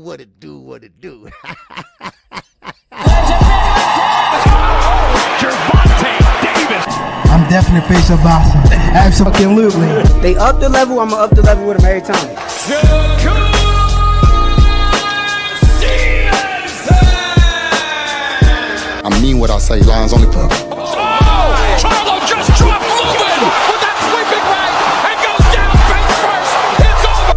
what it do, what it do. I'm definitely face of boxing. Absolutely. They up the level, I'm gonna up the level with them every time. I mean what I say, lines only put. Oh! Charlo just dropped Lubin with that sweeping right and goes down face first. It's over.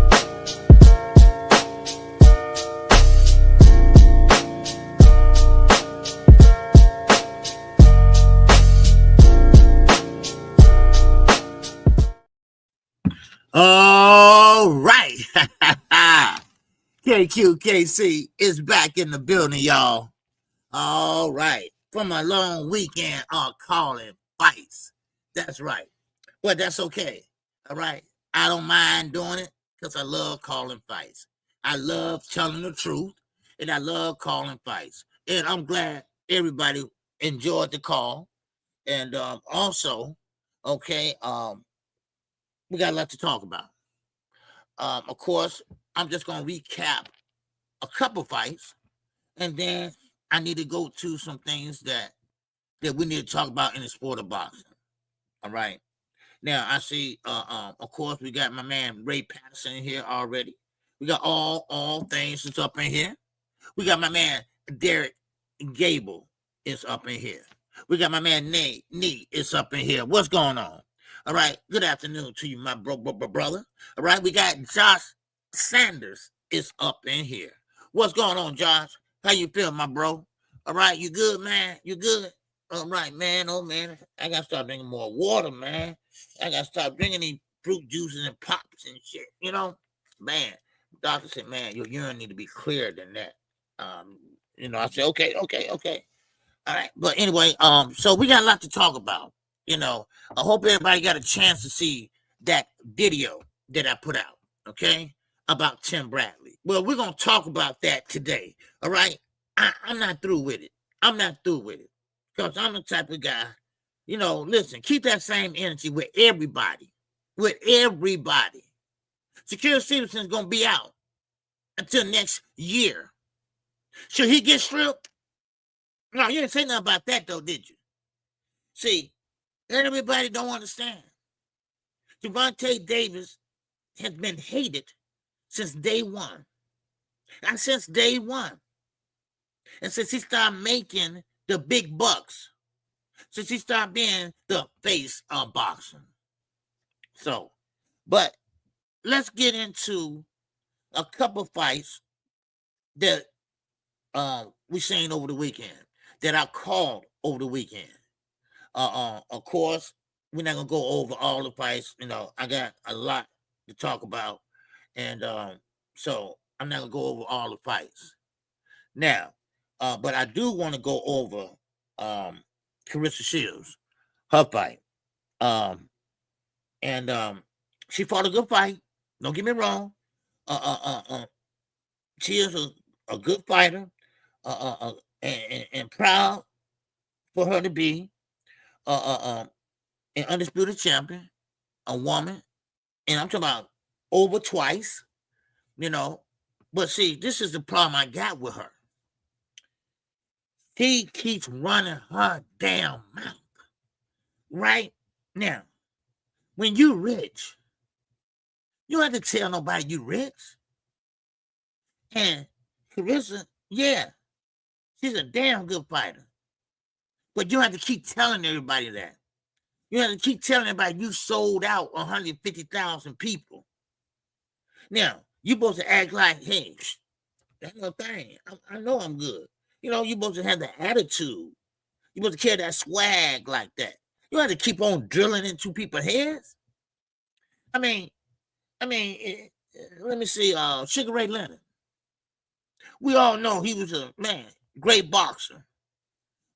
All right. KQKC is back in the building, y'all. All right. From a long weekend on calling fights. That's right. But that's okay. All right. I don't mind doing it because I love calling fights. I love telling the truth, and I love calling fights. And I'm glad everybody enjoyed the call. And also, okay, we got a lot to talk about. Of course, I'm just going to recap a couple fights, and then I need to go to some things that we need to talk about in the sport of boxing. All right. Now, I see, of course, we got my man Ray Patterson in here already. We got all things that's up in here. We got my man Derek Gable is up in here. We got my man Nate is up in here. What's going on? All right. Good afternoon to you, my brother. All right. We got Josh Sanders is up in here. What's going on, Josh? How you feel, my bro? All right. You good, man? You good? All right, man. Oh, man. I got to start drinking more water, man. I got to start drinking these fruit juices and pops and shit. You know, man. The doctor said, man, your urine need to be clearer than that. You know, I said, okay. All right. But anyway, so we got a lot to talk about. You know, I hope everybody got a chance to see that video that I put out, okay, about Tim Bradley. Well, we're going to talk about that today, all right? I'm not through with it. I'm not through with it because I'm the type of guy, you know, listen, keep that same energy with everybody, Shakur Stevenson is going to be out until next year. Should he get stripped? No, you didn't say nothing about that, though, did you? See, everybody don't understand. Gervonta Davis has been hated since day one. And since day one. And since he started making the big bucks. Since he started being the face of boxing. So, but let's get into a couple fights that we seen over the weekend. That I called over the weekend. Of course, we're not gonna go over all the fights. You know, I got a lot to talk about, and so I'm not gonna go over all the fights now. But I do want to go over Claressa Shields, her fight, and she fought a good fight. Don't get me wrong. She is a good fighter, and proud for her to be an undisputed champion, a woman, and I'm talking about over twice, you know. But see, this is the problem I got with her. She keeps running her damn mouth. Right? Now, when you rich, you don't have to tell nobody you rich. And Claressa, yeah, she's a damn good fighter. But you have to keep telling everybody that. You have to keep telling everybody you sold out 150,000 people. Now, you're supposed to act like, hey, that's no thing. I know I'm good. You know, you're supposed to have the attitude. You're supposed to carry that swag like that. You have to keep on drilling into people's heads. I mean, let me see, Sugar Ray Leonard. We all know he was a, man, great boxer.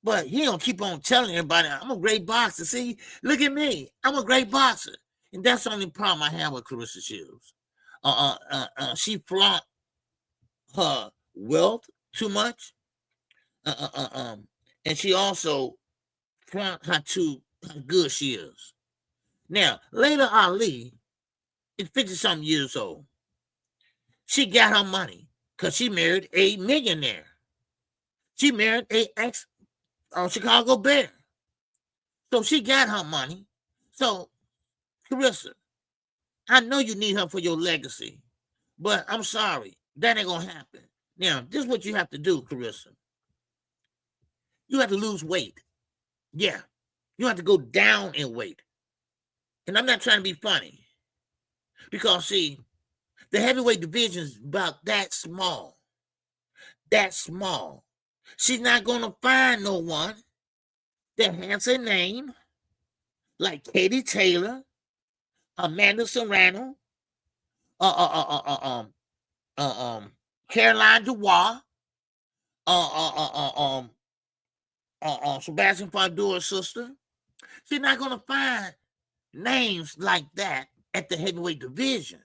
But he don't keep on telling everybody, I'm a great boxer. See, look at me. I'm a great boxer. And that's the only problem I have with Claressa Shields. She flaunt her wealth too much. And she also flaunt how good she is. Now, Layla Ali is 50-something years old. She got her money because she married a millionaire. She married a Chicago Bear. So she got her money. So, Claressa, I know you need her for your legacy, but I'm sorry, that ain't gonna happen. Now, this is what you have to do, Claressa. You have to lose weight. Yeah, you have to go down in weight. And I'm not trying to be funny, because see, the heavyweight division is about that small. That small. She's not gonna find no one that has a name like Katie Taylor, Amanda Serrano, Caroline Dubois, Sebastian Fondura's sister. She's not gonna find names like that at the heavyweight division.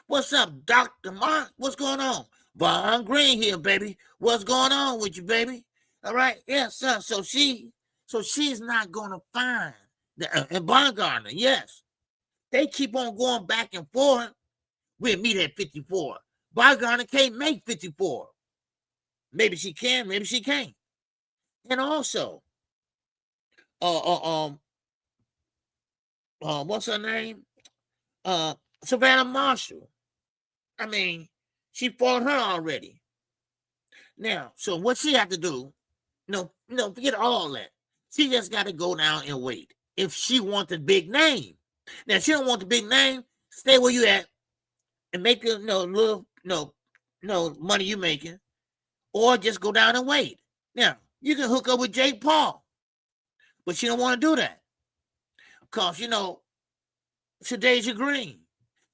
What's up, Dr. Mark? What's going on? Von Green here, baby. What's going on with you, baby? All right, yes, sir. So she's not gonna find and Von Gardner, yes. They keep on going back and forth. We'll meet at 54. Von Gardner can't make 54. Maybe she can, maybe she can't. And also, what's her name? Savannah Marshall. I mean, she fought her already. Now, so what she have to do? No, forget all that. She just got to go down and wait. If she wants a big name. Now, if she don't want the big name, stay where you at and make little money you making, or just go down and wait. Now, you can hook up with Jake Paul, but she don't want to do that because Shadeja Green,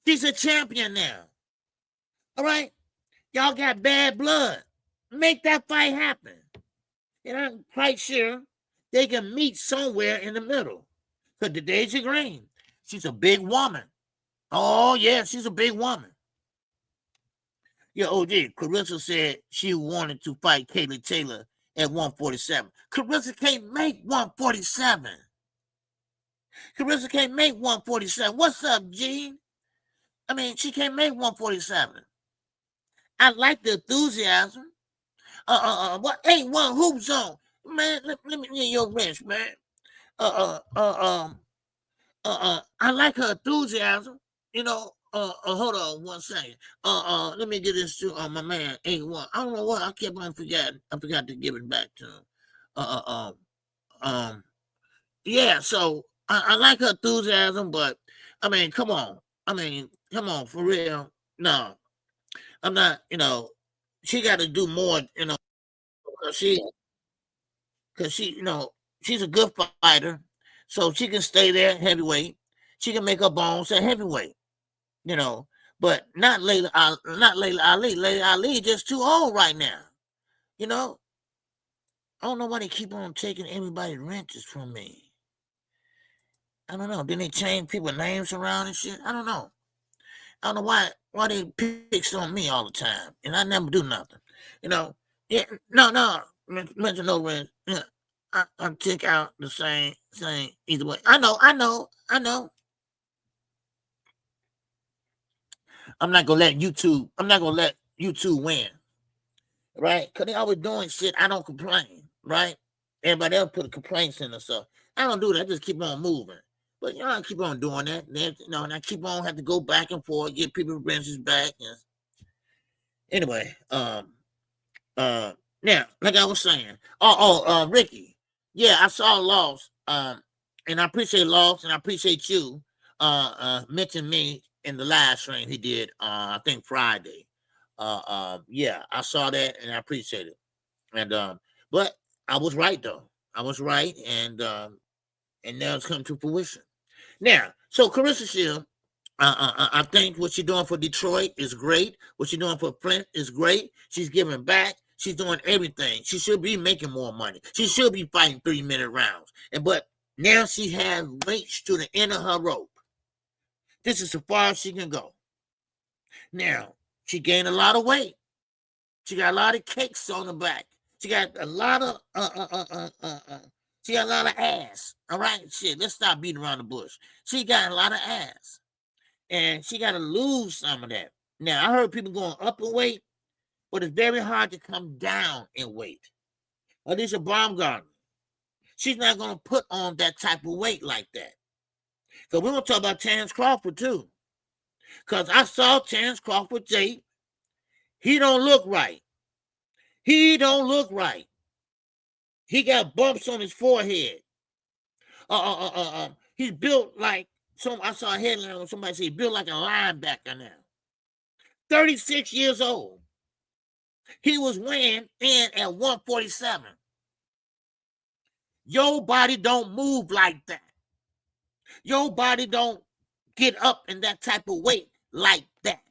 she's a champion now. All right, y'all got bad blood. Make that fight happen, and I'm quite sure they can meet somewhere in the middle. Because Shadeja Green, she's a big woman. Oh yeah, she's a big woman. Yeah, OG, Claressa said she wanted to fight Kaylee Taylor at 147. Claressa can't make 147. Claressa can't make 147. What's up, Gene? I mean, she can't make 147. I like the enthusiasm. What ain't one hoop zone? Man, let me hear your wrench, man. I like her enthusiasm. Hold on 1 second. Let me get this to my man A1. I don't know what I kept on forgetting. I forgot to give it back to him. Yeah. So I like her enthusiasm, but I mean, come on. For real. No, I'm not. She got to do more. Because she, she's a good fighter, so she can stay there heavyweight. She can make her bones at heavyweight. But not Layla Ali. Layla Ali just too old right now. I don't know why they keep on taking everybody's wrenches from me. I don't know. Then they change people's names around and shit. I don't know. I don't know why they picks on me all the time, and I never do nothing. Yeah, no, mention no wrench. Yeah, I take out the same either way. I know. I'm not gonna let YouTube win, right? Because they always doing shit. I don't complain, right? Everybody else put complaints in themselves. I don't do that. I just keep on moving. But y'all keep on doing that. And I keep on have to go back and forth, get people wrenches back. Anyway, now, like I was saying, Ricky, yeah, I saw Loss, and I appreciate Loss, and I appreciate you, mentioning me in the live stream he did, I think Friday. Yeah, I saw that and I appreciate it. And but I was right though. I was right, and now it's come to fruition. Now, so Claressa Shields, I think what she's doing for Detroit is great. What she's doing for Flint is great. She's giving back. She's doing everything. She should be making more money. She should be fighting 3-minute rounds. But now she has reached to the end of her rope. This is as far as she can go. Now, she gained a lot of weight. She got a lot of cakes on her back. She got a lot of she got a lot of ass. All right, shit. Let's stop beating around the bush. She got a lot of ass, and she got to lose some of that. Now, I heard people going up in weight. but it's very hard to come down in weight. Alicia Baumgartner, she's not going to put on that type of weight like that. So we're going to talk about Terence Crawford too. Because I saw Terence Crawford tape. He don't look right. He don't look right. He got bumps on his forehead. He's built like I saw a headline on somebody say he built like a linebacker now. 36 years old. He was weighing in at 147. Your body don't move like that. Your body don't get up in that type of weight like that.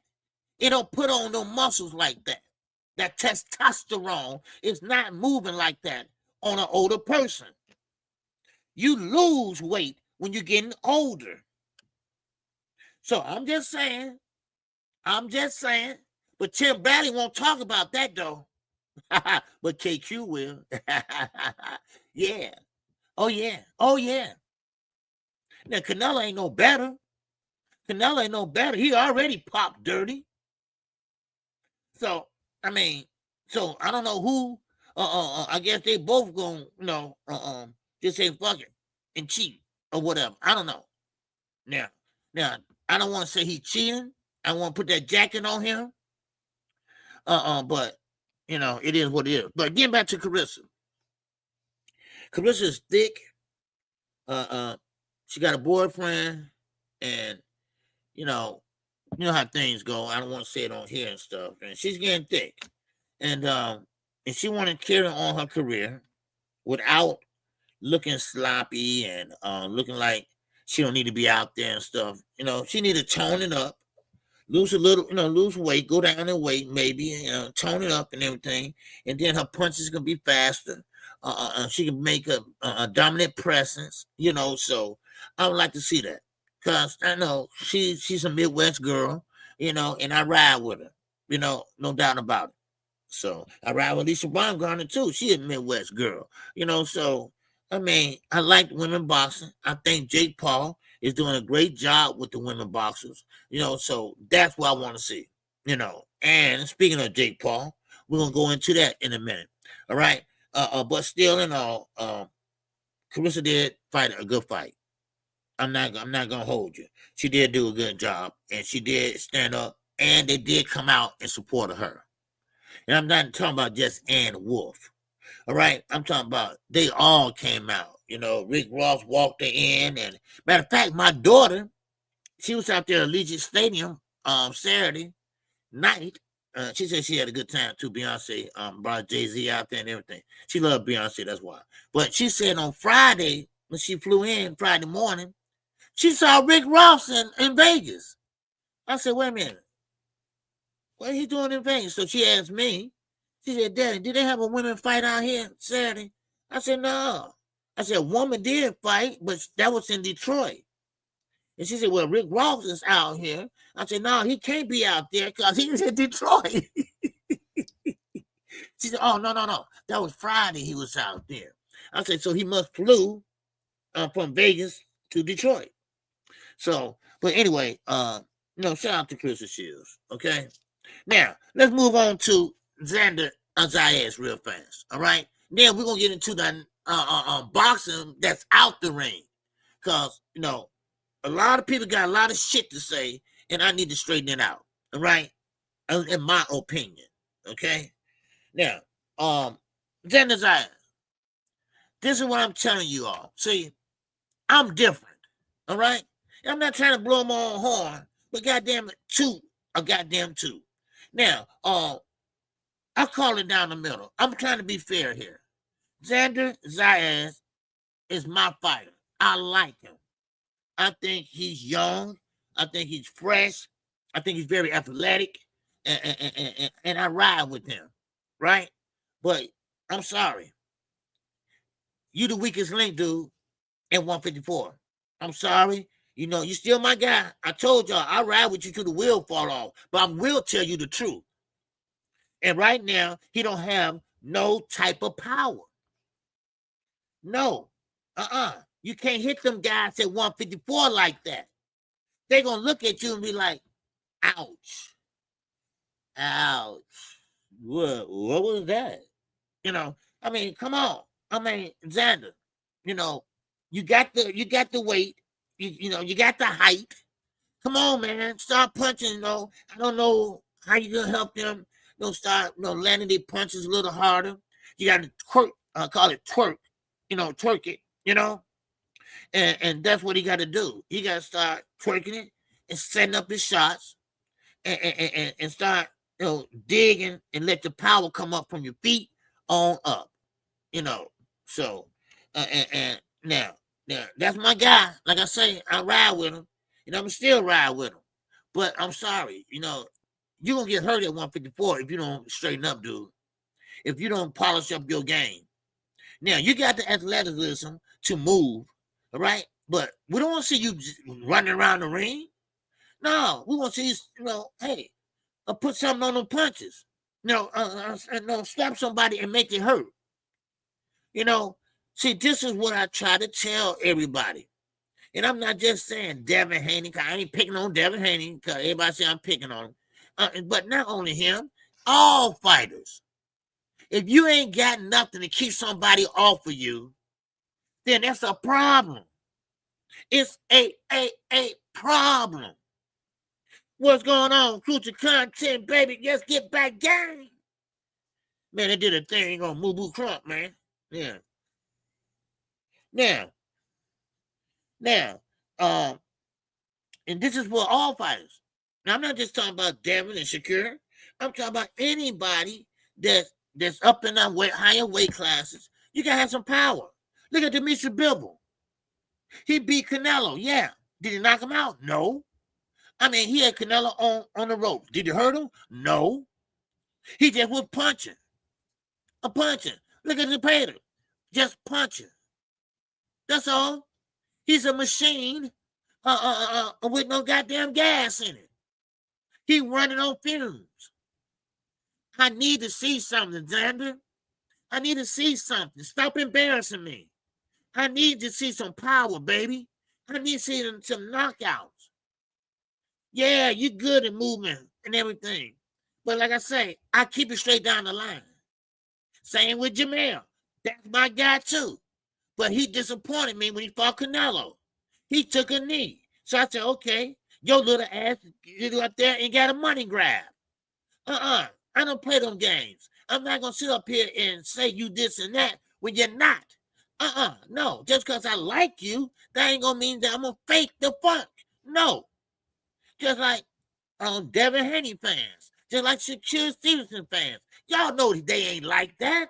It don't put on no muscles like that. That testosterone is not moving like that on an older person. You lose weight when you're getting older. So I'm just saying. But Tim Bradley won't talk about that though. But KQ will. Yeah. Oh yeah. Now Canelo ain't no better. He already popped dirty. So I don't know who. I guess they both gonna, just say fuck it and cheat or whatever. I don't know. Now I don't want to say he cheating. I want to put that jacket on him. But it is what it is. But getting back to Claressa. Claressa is thick. She got a boyfriend, and you know how things go. I don't want to say it on here and stuff. And she's getting thick, and she want to carry on her career without looking sloppy and looking like she don't need to be out there and stuff. She need to tone it up, lose a little, lose weight, go down in weight, maybe, tone it up and everything, and then her punches can be faster. She can make a dominant presence, So I would like to see that, because I know she's a Midwest girl, and I ride with her, no doubt about it. So I ride with Alicia Baumgartner too. She a Midwest girl, So I like women boxing. I think Jake Paul is doing a great job with the women boxers, So that's what I want to see, And speaking of Jake Paul, we're gonna go into that in a minute. All right. But still in all, Claressa did fight a good fight. I'm not gonna hold you. She did do a good job, and she did stand up, and they did come out in support of her. And I'm not talking about just Ann Wolf. All right, I'm talking about they all came out. Rick Ross walked her in, and matter of fact, my daughter, she was out there at Allegiant Stadium Saturday night. She said she had a good time too. Beyonce brought Jay-Z out there and everything. She loved Beyonce, that's why. But she said on Friday, when she flew in Friday morning, she saw Rick Ross in Vegas. I said, wait a minute. What are he doing in Vegas? So she asked me, she said, Daddy, did they have a women fight out here Saturday? I said, no. I said, a woman did fight, but that was in Detroit. And she said, well, Rick Ross is out here. I said, no, he can't be out there because he's in Detroit. She said, oh, no. That was Friday he was out there. I said, so he must flew from Vegas to Detroit. So, but anyway, shout out to Claressa Shields, okay? Now, let's move on to Xander Zayas real fast, all right? Then we're going to get into the boxing that's out the ring because, a lot of people got a lot of shit to say, and I need to straighten it out, all right? In my opinion, okay? Now, Xander Zayas, this is what I'm telling you all. See, I'm different, all right? I'm not trying to blow my own horn, but goddamn it, two. Now, I call it down the middle. I'm trying to be fair here. Xander Zayas is my fighter. I like him. I think he's young. I think he's fresh. I think he's very athletic. And I ride with him, right? But I'm sorry. You the weakest link, dude, at 154. I'm sorry. You still my guy. I told y'all I ride with you till the wheel fall off. But I will tell you the truth. And right now, he don't have no type of power. No. You can't hit them guys at 154 like that. They're going to look at you and be like, ouch. What was that? You know, I mean, come on. I mean, Xander, you know, you got the weight, you got the height. Come on, man. Start punching, I don't know how you gonna help them, start, landing their punches a little harder. You gotta call it twerk, twerk it, and that's what he gotta do. He gotta start twerking it and setting up his shots and start, digging and let the power come up from your feet on up, So, and now that's my guy. Like I say, I ride with him, and I'm still ride with him. But I'm sorry, you're gonna get hurt at 154 if you don't straighten up, dude. If you don't polish up your game. Now you got the athleticism to move, all right? But we don't want to see you running around the ring. No, we want to see you, hey, put something on them punches. Slap somebody and make it hurt. See, this is what I try to tell everybody. And I'm not just saying Devin Haney, because I ain't picking on Devin Haney, because everybody say I'm picking on him. But not only him, all fighters. If you ain't got nothing to keep somebody off of you, then that's a problem. It's a problem. What's going on? Future content, baby. Let's get back game. Man, they did a thing on Moo Boo Crump, man. Yeah. Now, and this is for all fighters. Now, I'm not just talking about Devin and Shakur. I'm talking about anybody that's up in that higher weight classes. You gotta have some power. Look at Demetri Bivol. He beat Canelo. Yeah. Did he knock him out? No. I mean, he had Canelo on the rope. Did he hurt him? No. He just was punching. Look at the Pater. Just punching. That's all. He's a machine with no goddamn gas in it. He running on fumes. I need to see something, Xander. I need to see something. Stop embarrassing me. I need to see some power, baby. I need to see some knockouts. Yeah, you good at movement and everything. But like I say, I keep it straight down the line. Same with Jamel. That's my guy too. But he disappointed me when he fought Canelo. He took a knee. So I said, okay, your little ass, you go up there and got a money grab. I don't play them games. I'm not going to sit up here and say you this and that when you're not. No. Just because I like you, that ain't going to mean that I'm going to fake the funk. No. Just like Devin Haney fans. Just like Shakur Stevenson fans. Y'all know they ain't like that.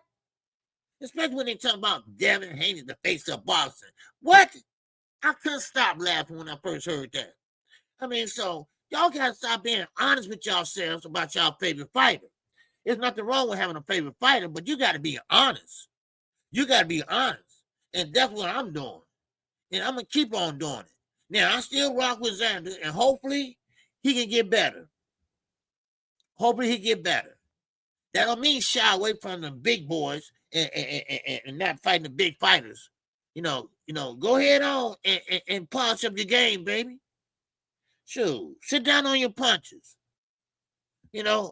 Especially when they talk about Devin Haney, the face of boxing. What? I couldn't stop laughing when I first heard that. I mean, so y'all got to stop being honest with yourselves about y'all favorite fighter. There's nothing wrong with having a favorite fighter, but you got to be honest. You got to be honest. And that's what I'm doing. And I'm going to keep on doing it. Now, I still rock with Xander, and hopefully he can get better. Hopefully he get better. That don't mean shy away from the big boys and not fighting the big fighters. Go ahead on and polish up your game, baby. Shoot, sit down on your punches.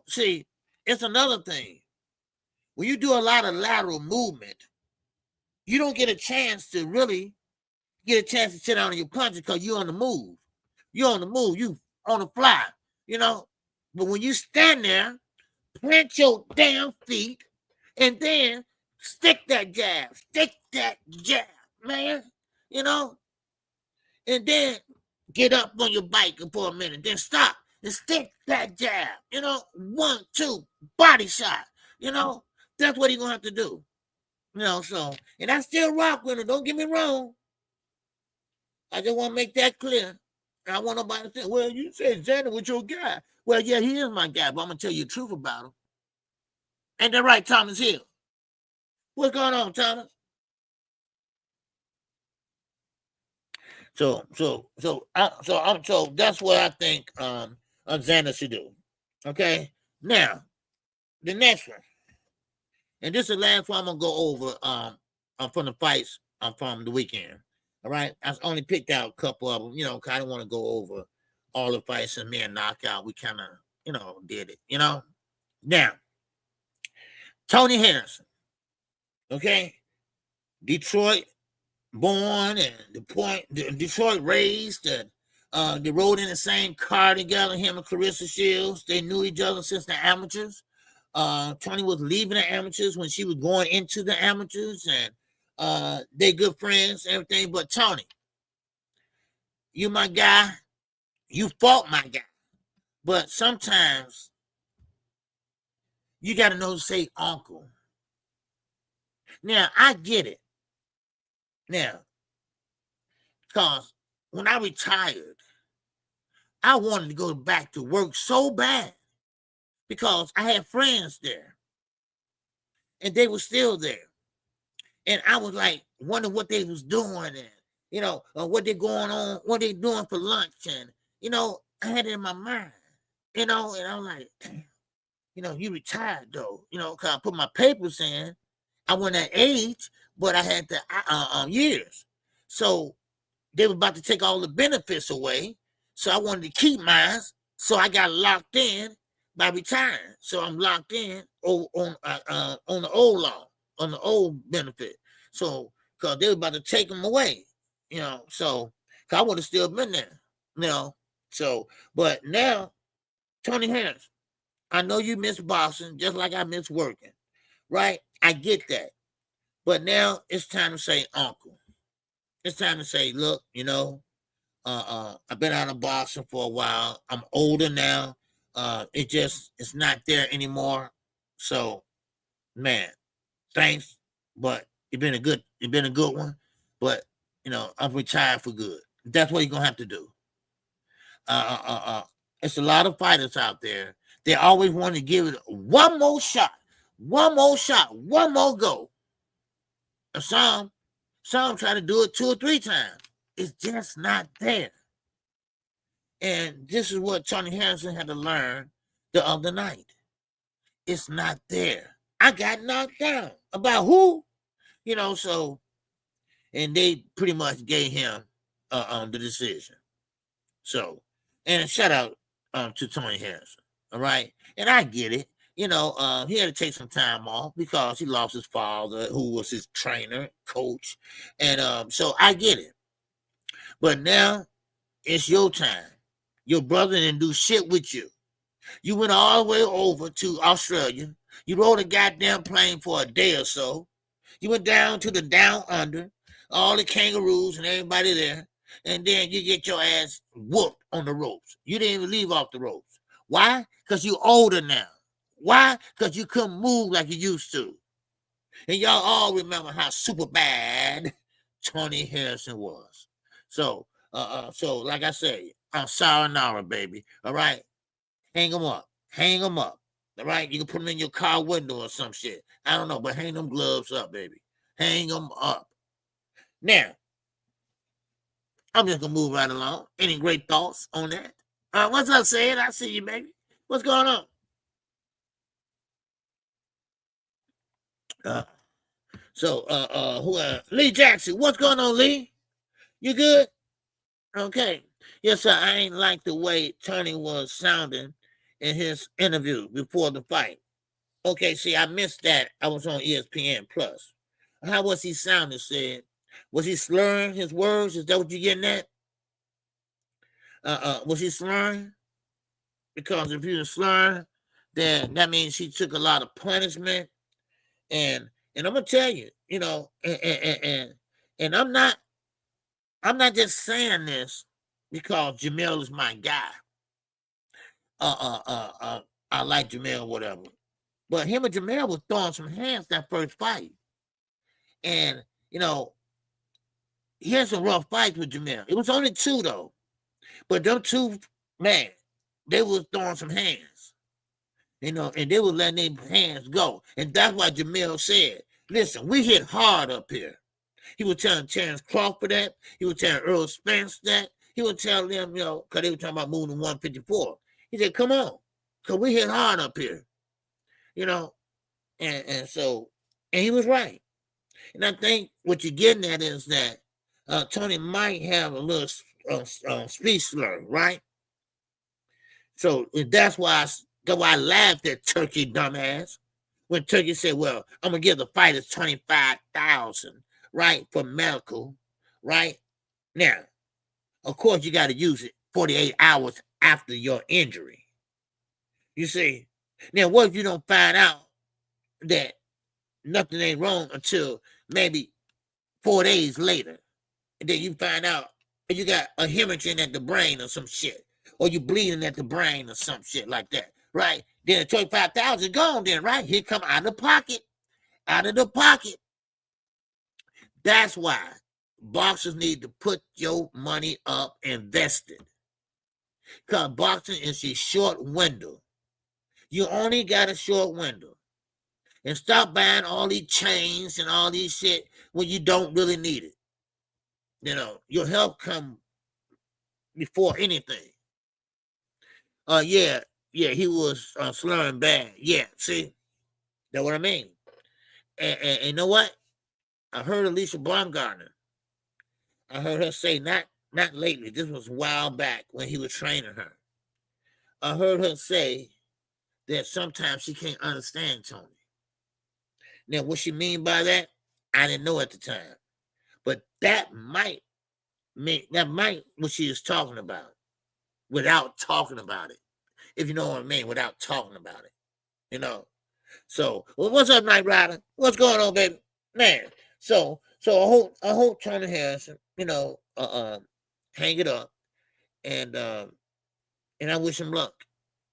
See, it's another thing. When you do a lot of lateral movement, you don't get a chance to really sit down on your punches because you're on the move. You're on the move. You on the fly, But when you stand there, plant your damn feet, and then stick that jab, man, and then get up on your bike for a minute, then stop and stick that jab, 1, 2, body shot, that's what you're going to have to do, so, and I still rock with him, don't get me wrong. I just want to make that clear. I want nobody to say, well, you said Xander was your guy. Well, yeah, he is my guy, but I'm going to tell you the truth about him. Ain't that right, Thomas Hill? What's going on, Thomas? So that's what I think Xander should do. Okay. Now, the next one, and this is the last one I'm gonna go over from the fights from the weekend. All right, I only picked out a couple of them, because I don't want to go over all the fights and me and knockout. We kind of, did it, Now, Tony Harrison, okay? Detroit born and Detroit raised, and they rode in the same car together, him and Claressa Shields. They knew each other since the amateurs. Tony was leaving the amateurs when she was going into the amateurs, and they good friends, everything. But Tony, you my guy, you fought my guy. But sometimes you got to know to say uncle. Now, I get it. Now, because when I retired, I wanted to go back to work so bad because I had friends there and they were still there. And I was like, wondering what they was doing and, what they're going on, what they doing for lunch. And, I had it in my mind, and I'm like, damn, you retired though, because I put my papers in. I went at age, but I had the years. So they were about to take all the benefits away. So I wanted to keep mine. So I got locked in by retiring. So I'm locked in on the old law, on the old benefit. So because they were about to take them away, so cause I would have still been there, So, but now, Tony Harris, I know you miss boxing just like I miss working, right? I get that. But now it's time to say uncle. It's time to say, look, I've been out of boxing for a while. I'm older now. It's not there anymore. So, man, thanks. But it's been a good one. But I'm retired for good. That's what you're gonna have to do. It's a lot of fighters out there. They always want to give it one more shot, one more go. Some try to do it 2 or 3 times. It's just not there. And this is what Tony Harrison had to learn the other night. It's not there. I got knocked down. About who? So, and they pretty much gave him the decision. So, and shout out to Tony Harrison. All right. And I get it. He had to take some time off because he lost his father, who was his trainer, coach. And so I get it. But now it's your time. Your brother didn't do shit with you. You went all the way over to Australia. You rode a goddamn plane for a day or so. You went down to the down under, all the kangaroos and everybody there. And then you get your ass whooped on the ropes. You didn't even leave off the ropes. Why? Because you're older now. Why? Because you couldn't move like you used to. And y'all all remember how super bad Tony Harrison was. So like I say, I'm sayonara, baby. All right? Hang them up. All right? You can put them in your car window or some shit. I don't know, but hang them gloves up, baby. Hang them up. Now, I'm just going to move right along. Any great thoughts on that? What's up, Sid? I see you, baby. What's going on? Lee Jackson, what's going on, Lee? You good? Okay. Yes, sir. I ain't like the way Tony was sounding in his interview before the fight. Okay, see, I missed that. I was on ESPN Plus. How was he sounding, Sid? Was he slurring his words? Is that what you're getting at? Was he slurring? Because if he was slurring, then that means he took a lot of punishment. And I'm gonna tell you, and I'm not just saying this because Jamel is my guy. I like Jamel, whatever. But him and Jamel was throwing some hands that first fight. And, he had some rough fights with Jamel. It was only 2, though. But them 2, man, they was throwing some hands. And they were letting their hands go. And that's why Jamel said, listen, we hit hard up here. He was telling Terence Crawford that. He was telling Earl Spence that. He was telling them, because they were talking about moving to 154. He said, come on, because we hit hard up here. And so he was right. And I think what you're getting at is that Tony might have a little speech slur, right? So that's why I laughed at Turkey dumbass. When Turkey said, well, I'm going to give the fighters $25,000, right, for medical, right? Now, of course, you got to use it 48 hours after your injury. You see? Now, what if you don't find out that nothing ain't wrong until maybe 4 days later? And then you find out you got a hemorrhaging at the brain or some shit, or you bleeding at the brain or some shit like that, right? Then the 25,000 gone then, right? Here come out of the pocket. That's why boxers need to put your money up invested. Because boxing is a short window. You only got a short window. And stop buying all these chains and all these shit when you don't really need it. You know, your health come before anything. Yeah, he was slurring bad. Yeah, see? That's what I mean. And you know what? I heard Alicia Baumgartner. I heard her say, not lately, this was a while back when he was training her. I heard her say that sometimes she can't understand Tony. Now, what she mean by that, I didn't know at the time. But that might what she is talking about without talking about it. If you know what I mean, without talking about it. You know. So, well, what's up, Knight Rider? What's going on, baby? Man. So I hope Tony Harrison, you know, hang it up. And I wish him luck.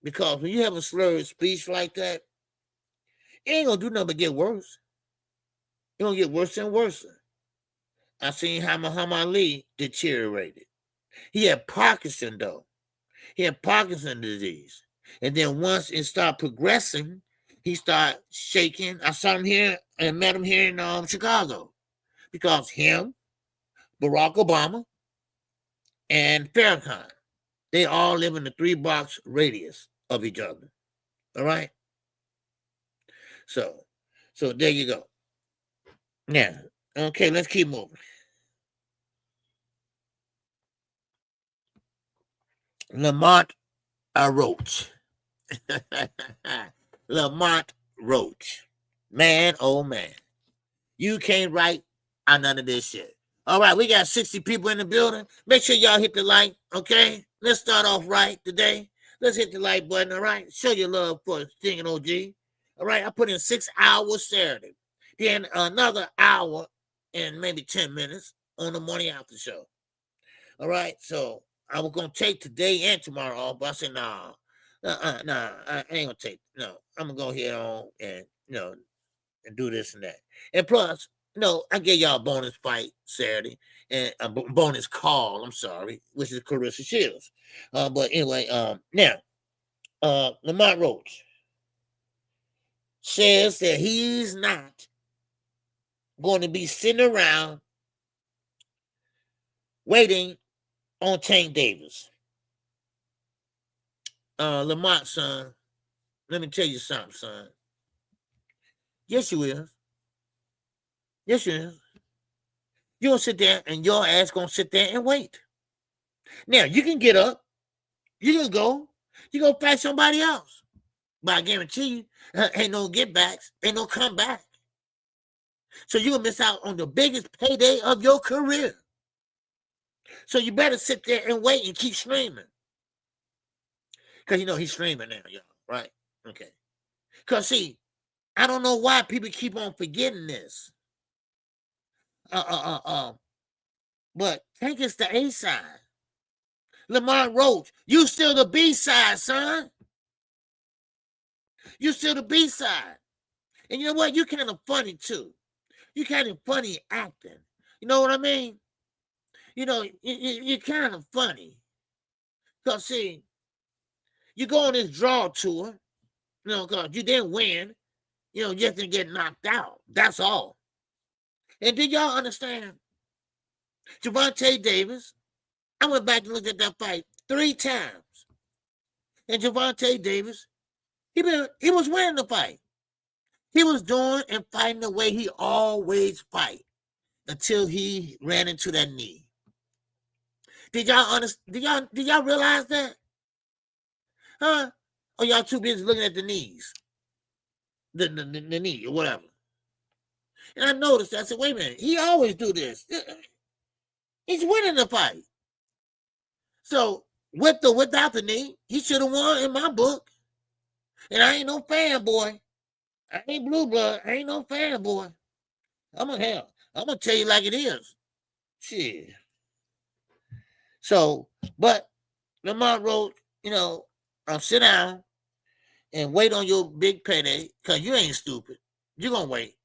Because when you have a slurred speech like that, it ain't gonna do nothing but get worse. It's gonna get worse and worse. I seen how Muhammad Ali deteriorated. He had Parkinson, though. He had Parkinson's disease. And then once it started progressing, he started shaking. I saw him here and met him here in Chicago. Because him, Barack Obama, and Farrakhan, they all live in the 3-box radius of each other. All right? So there you go. Now, okay, let's keep moving. Lamont Roach. Lamont Roach. Man, oh man. You can't write on none of this shit. All right, we got 60 people in the building. Make sure y'all hit the like, okay? Let's start off right today. Let's hit the like button, all right? Show your love for Stinging OG. All right, I put in 6 hours Saturday. Then another hour and maybe 10 minutes on the morning after show. All right, so I was going to take today and tomorrow off, but I said, nah, I ain't going to take, no. I'm going to go here on and, you know, and do this and that. And plus, no, I gave y'all a bonus fight Saturday and a bonus call, I'm sorry, which is Claressa Shields. But anyway, now, Lamont Roach says that he's not going to be sitting around waiting on Tank Davis. Lamont, son, let me tell you something, son. Yes, you is. Yes, you is. You're going to sit there and your ass going to sit there and wait. Now, you can get up. You can go. You go fight somebody else. But I guarantee you, ain't no get backs. Ain't no comeback. So you're going to miss out on the biggest payday of your career. So you better sit there and wait and keep streaming. Because, you know, he's streaming now, y'all. Right? Okay. Because, see, I don't know why people keep on forgetting this. But Tank is the A side. Lamont Roach, you still the B side, son. You still the B side. And you know what? You kind of funny too. You kind of funny acting. You know what I mean? You know, you're kind of funny. Because, see, you go on this draw tour, you know, because you didn't win, you know, just didn't get knocked out. That's all. And did y'all understand? Gervonta Davis, I went back and looked at that fight 3 times. And Gervonta Davis, he was winning the fight. He was doing and fighting the way he always fight until he ran into that knee. Did y'all understand? Did y'all realize that? Huh? Or y'all too busy looking at the knees? the knee or whatever. And I noticed, I said, wait a minute, he always do this. He's winning the fight. So with or without the knee, he should have won in my book. And I ain't no fanboy. I ain't blue blood. I ain't no fanboy. I'm gonna tell you like it is. Shit. So, but Lamont Roach, sit down and wait on your big payday, because you ain't stupid. You're gonna wait.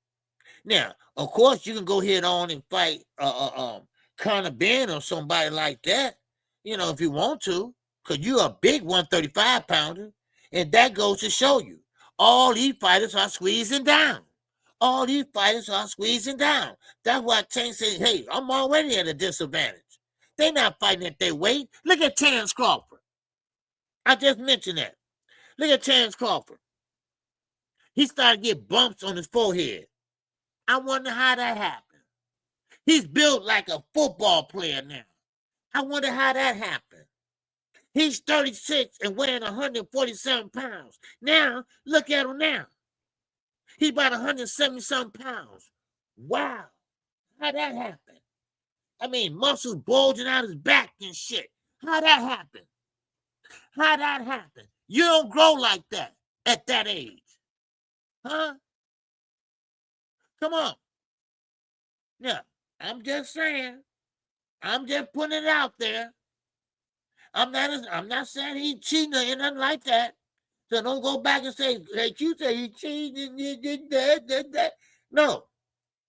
Now, of course, you can go ahead on and fight Conor Ben or somebody like that, if you want to, because you're a big 135 pounder, and that goes to show you all these fighters are squeezing down. All these fighters are squeezing down. That's why Tank said, hey, I'm already at a disadvantage. They're not fighting at their weight. Look at Terence Crawford. I just mentioned that. Look at Terence Crawford. He started to get bumps on his forehead. I wonder how that happened. He's built like a football player now. I wonder how that happened. He's 36 and weighing 147 pounds. Now, look at him now. He's about 170-something pounds. Wow. How'd that happen? I mean, muscles bulging out his back and shit. How'd that happen? How'd that happen? You don't grow like that at that age. Huh? Come on. Yeah, I'm just saying. I'm just putting it out there. I'm not saying he cheating or anything like that. So don't go back and say, like you say, he cheated, did that. No.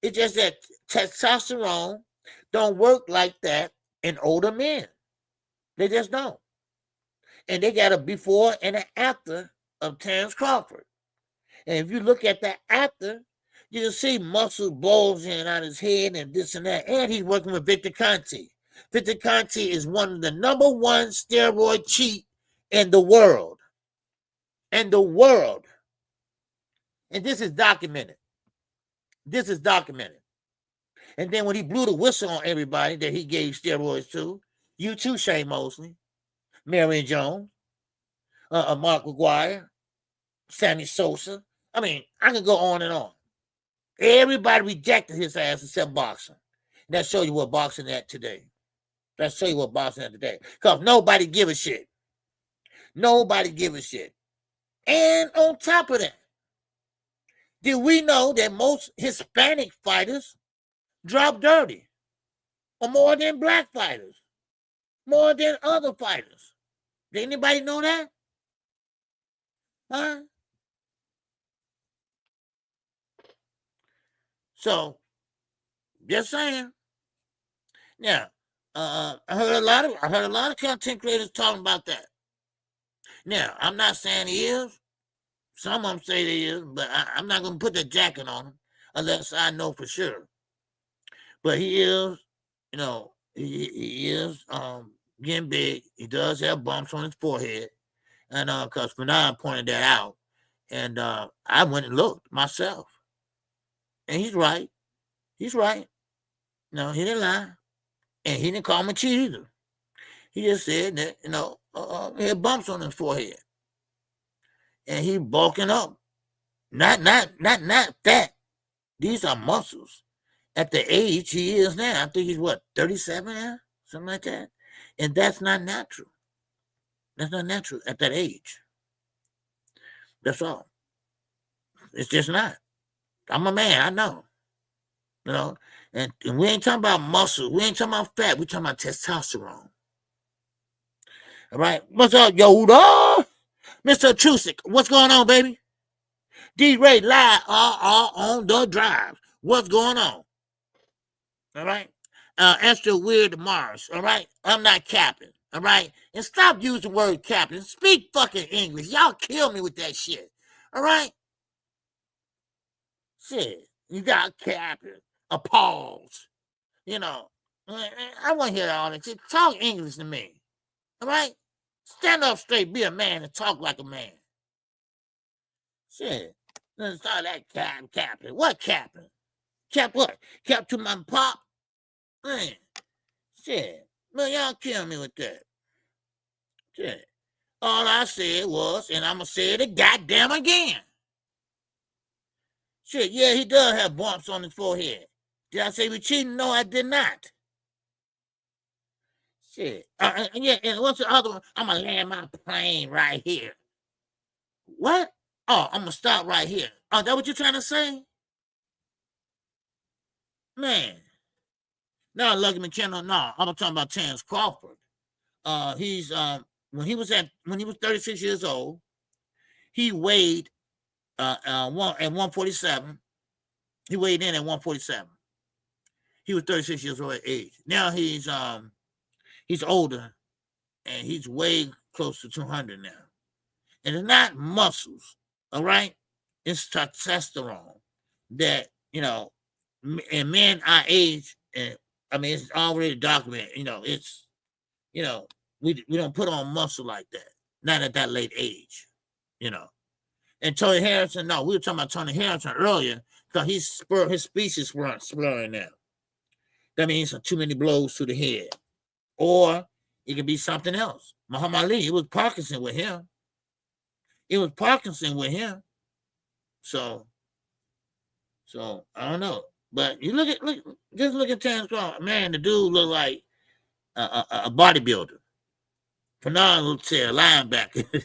It's just that testosterone don't work like that in older men. They just don't. And they got a before and an after of Terence Crawford. And if you look at the after, you can see muscle bulging out his head and this and that. And he's working with Victor Conte. Victor Conte is one of the number one steroid cheat in the world. And this is documented. And then when he blew the whistle on everybody that he gave steroids to, you too, Shane Mosley, Marion Jones, Mark McGuire, Sammy Sosa. I mean, I can go on and on. Everybody rejected his ass except boxing. That show you what boxing at today. Because nobody give a shit. And on top of that, did we know that most Hispanic fighters drop dirty? Or more than black fighters? More than other fighters? Did anybody know that? Huh? So, just saying. Now, I heard a lot of content creators talking about that. Now, I'm not saying he is. Some of them say they is, but I'm not going to put that jacket on him unless I know for sure. But he is, he is getting big. He does have bumps on his forehead. And because Fanon pointed that out. And I went and looked myself. And he's right. No, he didn't lie. And he didn't call him a cheat either. He just said that, he had bumps on his forehead. And he bulking up. Not fat. These are muscles. At the age he is now, I think he's 37 now? Something like that. And that's not natural. That's not natural at that age. That's all. It's just not. I'm a man, I know. And we ain't talking about muscle. We ain't talking about fat. We talking about testosterone. All right? What's up, Yoda? Mr. Trusik, what's going on, baby? D-Ray live on the drive. What's going on? All right? Extra weird Mars. All right? I'm not capping. All right? And stop using the word capping. Speak fucking English. Y'all kill me with that shit. All right? Shit. You got capping. A pause. I want to hear all that shit. Talk English to me. All right? Stand up straight, be a man, and talk like a man. Shit. Let's start that capping. What capping? Cap what? Cap to my pop? Man. Shit. Man, y'all kill me with that. Shit. All I said was, and I'm going to say it goddamn again. Shit, yeah, he does have bumps on his forehead. Did I say we cheating? No, I did not. Shit. Yeah, and what's the other one? I'm going to land my plane right here. What? Oh, I'm going to stop right here. Oh, that what you're trying to say? Man. No, Lucky McKenna, no. I'm talking about Terence Crawford. He's when he was 36 years old, he weighed at 147. He weighed in at 147. He was 36 years old at age. Now he's older and he's way close to 200 now. And it's not muscles, all right? It's testosterone that, and men our age, and I mean, it's already documented, it's, we don't put on muscle like that, not at that late age, And Tony Harrison, no, we were talking about Tony Harrison earlier because his species weren't slurring now. That means too many blows to the head. Or it could be something else. Muhammad Ali, it was Parkinson with him. So I don't know. But you look at Terence Crawford. Man, the dude look like a bodybuilder. Fernando would say a linebacker.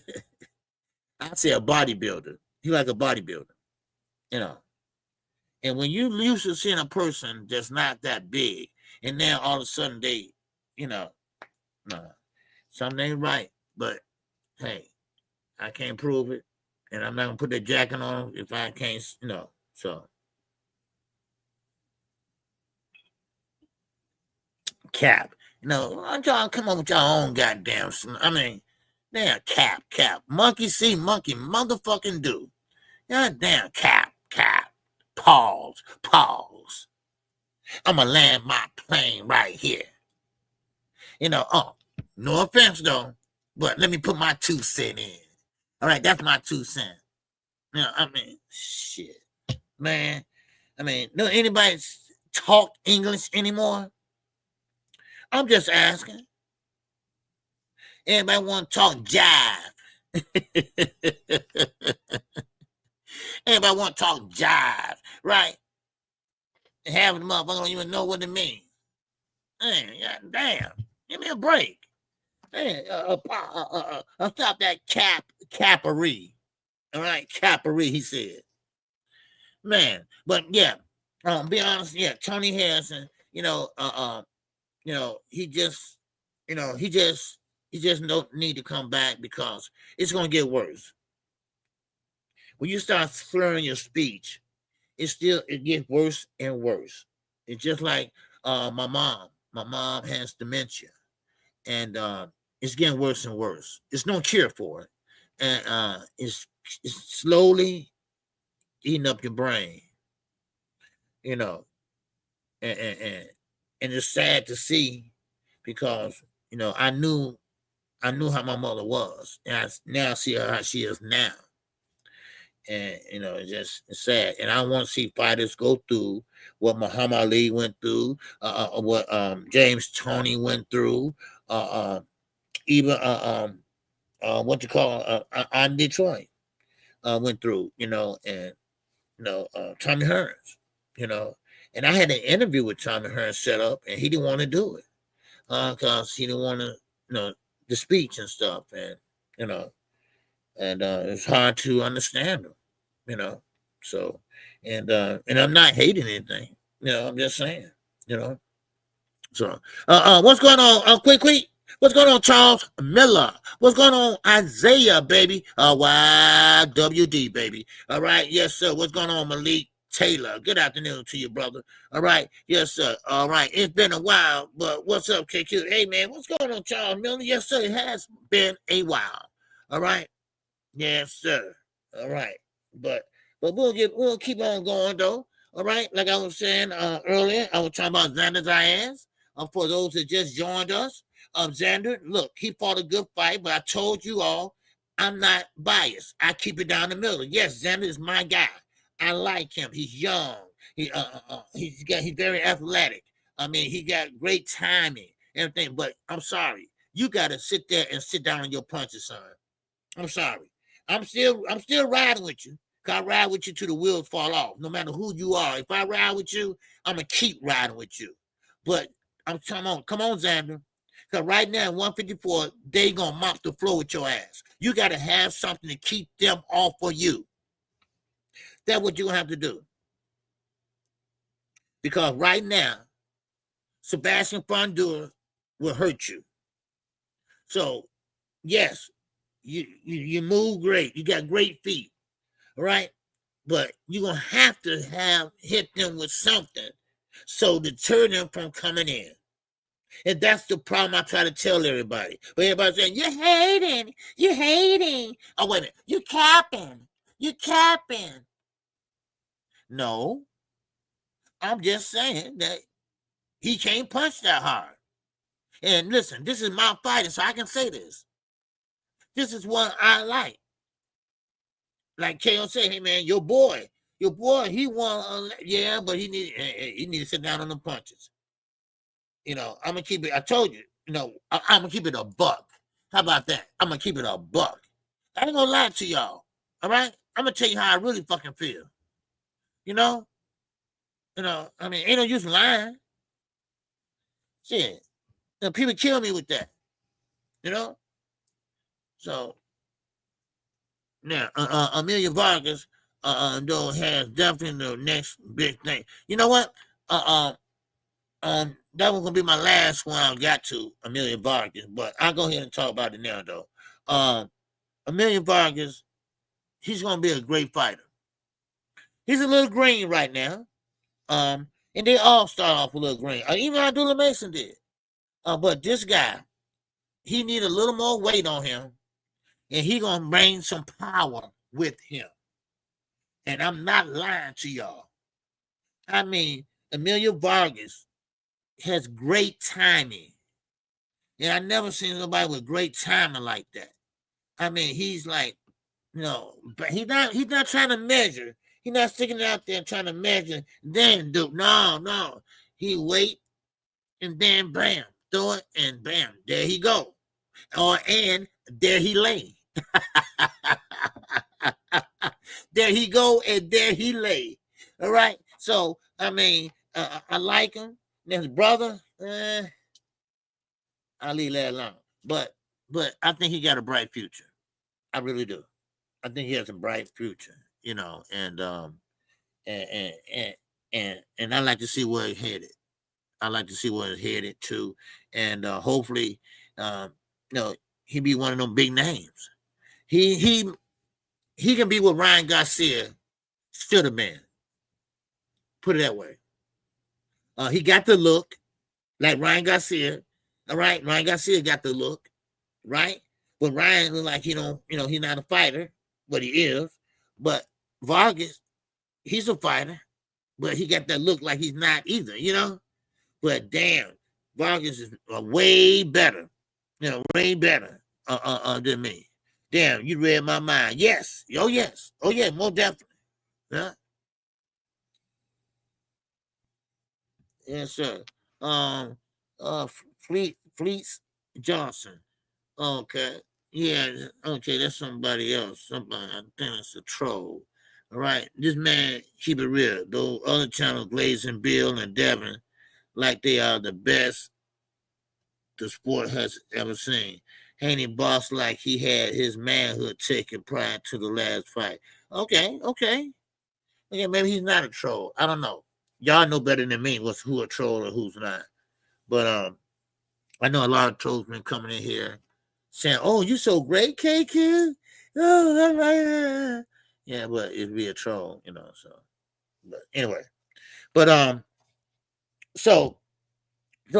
I'd say a bodybuilder. He like a bodybuilder, And when you used to seeing a person that's not that big, and then all of a sudden they, no, something ain't right. But hey, I can't prove it, and I'm not gonna put that jacket on if I can't, So Cap, y'all come on with your own goddamn. I mean, damn Cap, monkey see, monkey motherfucking do. Goddamn Cap. Pause. I'm gonna land my plane right here. No offense though, but let me put my 2 cents in. All right, that's my 2 cents. I mean, shit, man. I mean, do anybody talk English anymore? I'm just asking. Anybody want to talk jive? Everybody want to talk jive, right? And half of the motherfuckers don't even know what it means. Man, damn. Give me a break. Man, stop that cappery. All right, cappery, he said. Man, but yeah, be honest, yeah, Tony Harrison, he just don't need to come back because it's gonna get worse. When you start slurring your speech, it gets worse and worse. It's just like my mom. My mom has dementia, and it's getting worse and worse. There's no cure for it, and it's slowly eating up your brain. And it's sad to see because I knew how my mother was, and I now see her how she is now. And it's sad. And I want to see fighters go through what Muhammad Ali went through, what James Toney went through, even what you call on Detroit went through, and Tommy Hearns, and I had an interview with Tommy Hearns set up, and he didn't want to do it because he didn't want to, the speech and stuff, and it's hard to understand them, So, and I'm not hating anything, I'm just saying, So, what's going on? Quick. What's going on, Charles Miller? What's going on, Isaiah, baby? YWD, baby. All right, yes, sir. What's going on, Malik Taylor? Good afternoon to you, brother. All right, yes, sir. All right, it's been a while, but what's up, KQ? Hey, man, what's going on, Charles Miller? Yes, sir. It has been a while. All right. Yes, sir. All right, but we'll keep on going though. All right, like I was saying earlier, I was talking about Xander Zayas. For those that just joined us, Xander, look, he fought a good fight, but I told you all, I'm not biased. I keep it down the middle. Yes, Xander is my guy. I like him. He's young. He's very athletic. I mean, he got great timing, everything. But I'm sorry, you got to sit there and sit down on your punches, son. I'm sorry. I'm still riding with you. 'Cause I ride with you till the wheels fall off, no matter who you are. If I ride with you, I'm going to keep riding with you. But come on, Xander. Because right now, 154, they going to mop the floor with your ass. You got to have something to keep them off of you. That's what you're going to have to do. Because right now, Sebastian Fondura will hurt you. So, yes, you move great. You got great feet, right? But you're going to have hit them with something so to deter them from coming in. And that's the problem I try to tell everybody. But everybody's saying, you're hating. Oh, wait a minute. You're capping. No. I'm just saying that he can't punch that hard. And listen, this is my fighting, so I can say this. This is what I like. Like KO said, hey, man, your boy, he won. Yeah, but he need to sit down on the punches. I'm going to keep it. I told you, I'm going to keep it a buck. How about that? I'm going to keep it a buck. I ain't going to lie to y'all. All right? I'm going to tell you how I really fucking feel. I mean, ain't no use lying. Shit. People kill me with that. So, now, Amelia Vargas, though, has definitely the next big thing. You know what? That was gonna be my last one I got to, Amelia Vargas, but I'll go ahead and talk about it now, though. Amelia Vargas, he's gonna be a great fighter. He's a little green right now. And they all start off a little green. Even Abdullah Mason did. But this guy, he need a little more weight on him, and he gonna bring some power with him. And I'm not lying to y'all. I mean, Amelia Vargas has great timing. And I never seen somebody with great timing like that. I mean, he's like, but he's not trying to measure. He's not sticking it out there trying to measure, then do. No. He wait, and then bam, throw it, and bam, there he go. And there he lay. There he go, and there he lay. All right? So, I mean, I like him. His brother, I'll leave that alone. But I think he got a bright future. I really do. I think he has a bright future, and I like to see where he's headed. I like to see where he's headed too, and hopefully, he be one of them big names. He can be what Ryan Garcia should have been. Put it that way. He got the look like Ryan Garcia. All right, Ryan Garcia got the look, right? But Ryan look like he's not a fighter, but he is. But Vargas, he's a fighter, but he got that look like he's not either, But damn, Vargas is way better, way better than me. Damn, you read my mind. Yes. Oh, yes. Oh, yeah, more definitely. Yeah. Yes, sir. Fleets Johnson. Okay. Yeah, okay, that's somebody else. Somebody, I think it's a troll. All right. This man, keep it real. Those other channels, Glazing Bill and Devin, like they are the best the sport has ever seen. Haney boss like he had his manhood taken prior to the last fight. Okay, maybe he's not a troll. I don't know. Y'all know better than me who a troll or who's not. But I know a lot of trolls been coming in here saying, "Oh, you so great, KQ." Oh, yeah, but it'd be a troll, So, but anyway, so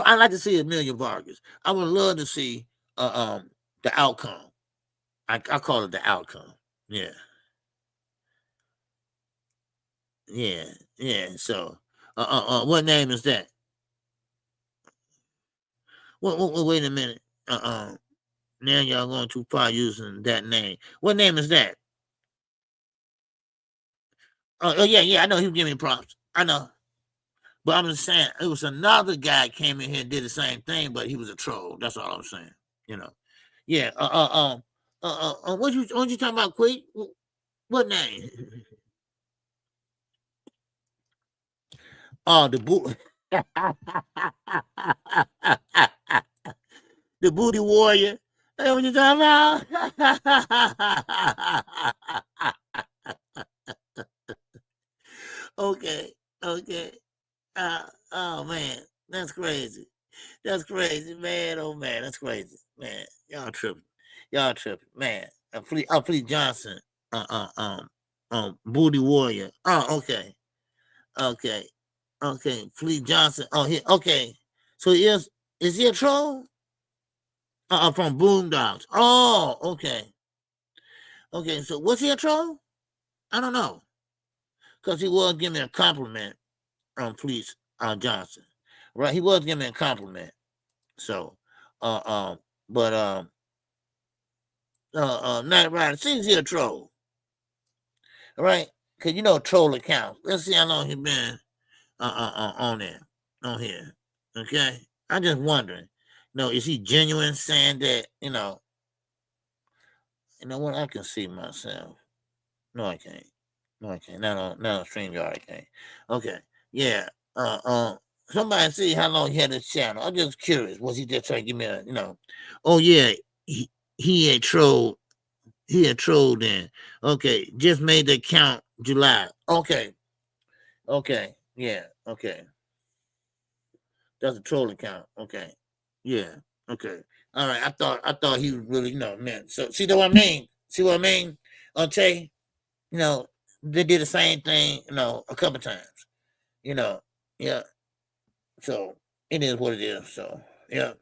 I like to see Amelia Vargas. I would love to see the outcome. I call it the outcome. Yeah. So, what name is that? Wait a minute. Now y'all going too far using that name. What name is that? Oh yeah. I know he was giving me props. I know. But I'm just saying, it was another guy came in here and did the same thing, but he was a troll. That's all I'm saying. Yeah. What you talking about, Quick? What name? Oh, the boot. The booty warrior. Hey, what you talking about? Okay. Oh man, that's crazy. That's crazy, man. Oh man, that's crazy, man. Y'all tripping, man. Fleet Johnson, Booty Warrior. Oh, okay. Fleet Johnson. Oh, okay. So is he a troll? From Boondocks. Oh, okay. So was he a troll? I don't know, because he was giving me a compliment on Fleet Johnson, right? He was giving me a compliment. So, but Night Rider seems he a troll, all right? Because troll accounts. Let's see how long he been on here. Okay, I'm just wondering. Is he genuine, saying that you know what? I can see myself. No, I can't. Not on StreamYard. I can't. Okay, yeah. Somebody see how long he had his channel. I'm just curious. Was he just trying to give me a Oh yeah, he had trolled. He had trolled then. Okay, just made the account July. Okay, yeah, okay. That's a troll account. Okay, yeah, okay. All right. I thought he was really man. So see what I mean? Tay, they did the same thing, a couple times. Yeah. So it is what it is. So yeah.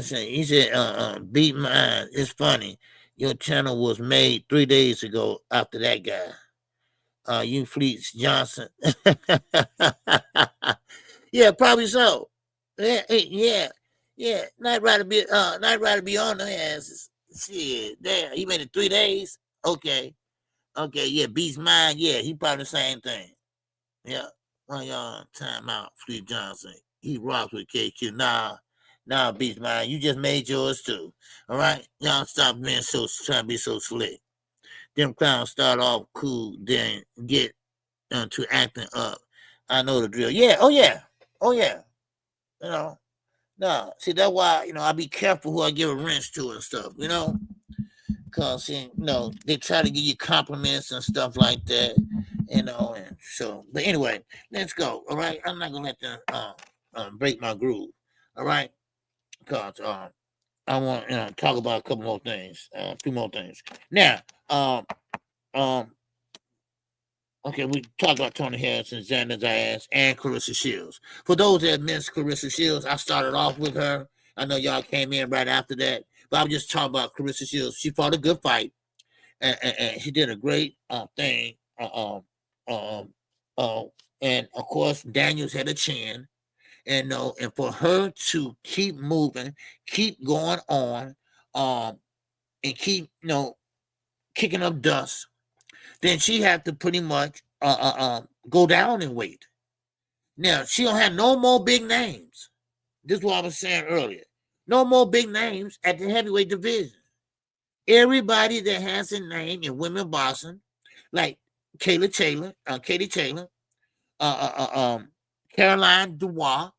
So he said, beat mine. It's funny. Your channel was made 3 days ago after that guy. You Fleets Johnson. Yeah, probably so. Yeah. Night Rider be on the asses. Shit, damn, he made it 3 days. Okay, yeah, Beast Mine, yeah, he probably the same thing. Yeah. Y'all time out, Fleet Johnson. He rocks with KQ. Nah, Beast Mine, you just made yours too. All right, y'all stop being trying to be so slick. Them clowns start off cool, then get to acting up. I know the drill. Yeah. Oh yeah. No. See, that's why I be careful who I give a wrench to and stuff. Because they try to give you compliments and stuff like that. And so. But anyway, let's go. All right, I'm not gonna let them break my groove. All right, because I want to talk about a couple more things, two more things. Now, okay, we talked about Tony Harrison, Xander Zayas, and Claressa Shields. For those that missed Claressa Shields, I started off with her. I know y'all came in right after that, but I was just talking about Claressa Shields. She fought a good fight, and she did a great thing. And of course, Daniels had a chin, and for her to keep moving, keep going on, and keep kicking up dust, then she had to pretty much go down in weight. Now, she don't have no more big names. This is what I was saying earlier. No more big names at the heavyweight division. Everybody that has a name in women boxing, like Katie Taylor, Caroline Dubois,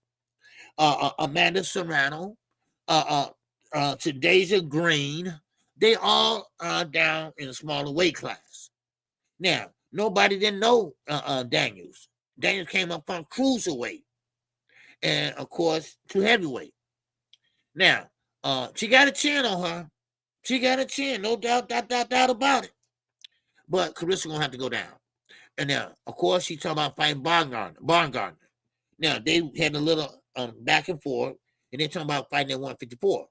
Amanda Serrano, to Deja Green, they all are down in a smaller weight class. Now, nobody didn't know Daniels. Daniels came up from cruiserweight, and of course to heavyweight. Now, she got a chin on her. She got a chin, no doubt about it. But Claressa gonna have to go down. And now, of course, she talking about fighting Baumgardner. Now they had a little back and forth, and they talking about fighting at 154.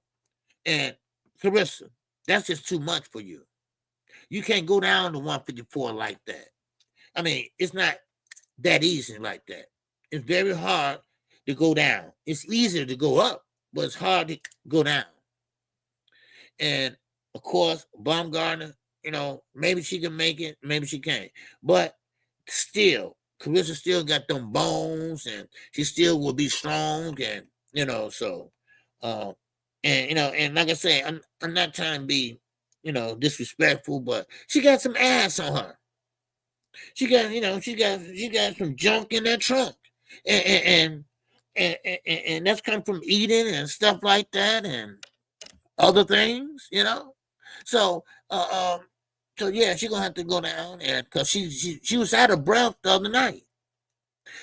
And Claressa, that's just too much for you. You can't go down to 154 like that. I mean, it's not that easy like that. It's very hard to go down. It's easier to go up, but it's hard to go down. And of course, Baumgardner, maybe she can make it, maybe she can't. But still, Claressa still got them bones, and she still will be strong, and so and like I say, I'm not trying to be disrespectful, but she got some ass on her. She got some junk in that trunk. and and that's come from eating and stuff like that and other things, you know. So so yeah, she's gonna have to go down and because she was out of breath the other night.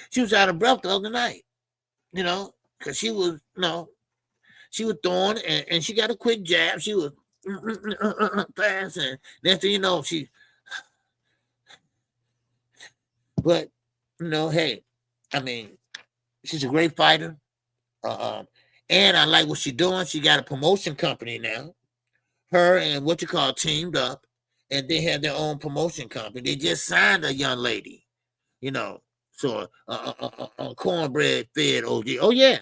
She was out of breath the other night, you know, because she was she was throwing and she got a quick jab. She was fast and next thing you know she. But hey, I mean, she's a great fighter. And I like what she's doing. She got a promotion company now. Her and what you call teamed up, and they have their own promotion company. They just signed a young lady, so cornbread fed OG. Oh yeah,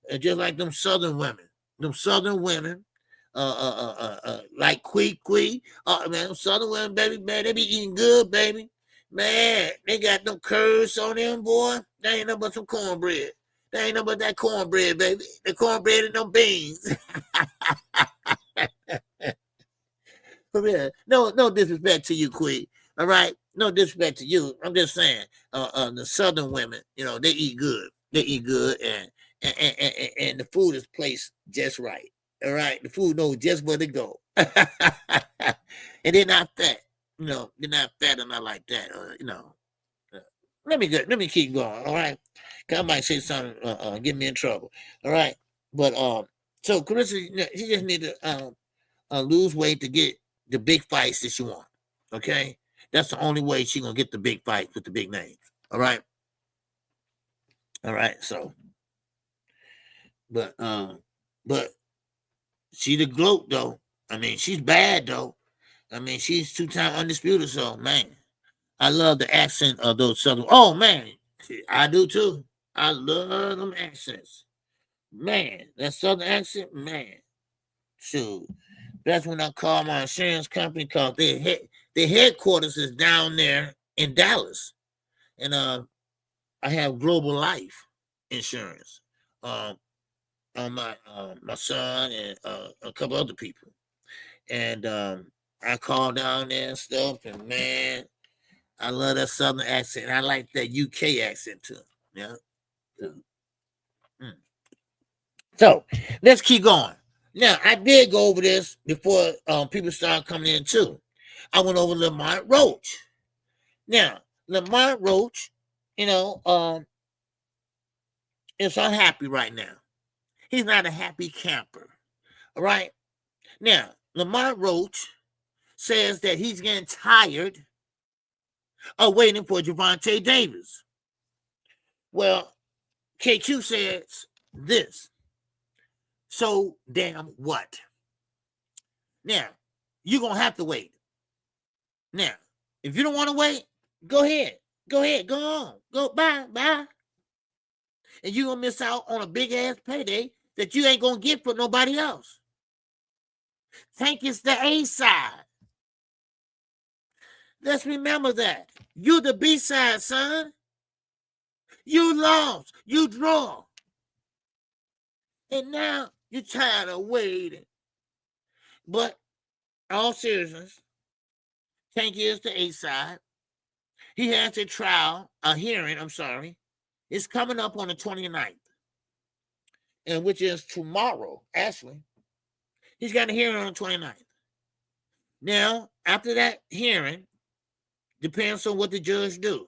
and just like them southern women, like Quee. Man, southern women, baby, man, they be eating good, baby. Man, they got them curves on them, boy. They ain't nothing but some cornbread. They ain't nothing but that cornbread, baby. The cornbread and them beans. For real. No disrespect to you, Queen. All right? No disrespect to you. I'm just saying, the southern women, they eat good. They eat good and the food is placed just right. All right? The food knows just where to go. And they're not fat. They're not fat or not like that. Let me keep going. All right, I might say something, get me in trouble. All right, but so Claressa, she just need to lose weight to get the big fights that she wants. Okay, that's the only way she's gonna get the big fights with the big names. All right. So, but she the gloat though. I mean, she's bad though. I mean, she's 2-time undisputed. So, man, I love the accent of those southern. Oh, man, I do too. I love them accents. Man, that southern accent, man. Shoot, that's when I call my insurance company because their headquarters is down there in Dallas. And I have Global Life Insurance on my son and a couple other people. And I call down there and stuff, and man, I love that southern accent. I like that UK accent too. Yeah. So let's keep going. Now I did go over this before people started coming in too. I went over Lamont Roach. Now Lamont Roach, is unhappy right now. He's not a happy camper. All right. Now Lamont Roach says that he's getting tired of waiting for Gervonta Davis. Well, KQ says this. So damn what? Now, you're going to have to wait. Now, if you don't want to wait, go ahead. Go on. Go, bye. And you're going to miss out on a big-ass payday that you ain't going to get for nobody else. Tank is the A side. Let's remember that. You the B side, son. You lost. You draw. And now you're tired of waiting. But all seriousness, Tank is the A side. He has a hearing, It's coming up on the 29th. And which is tomorrow, actually. He's got a hearing on the 29th. Now, after that hearing, depends on what the judge do.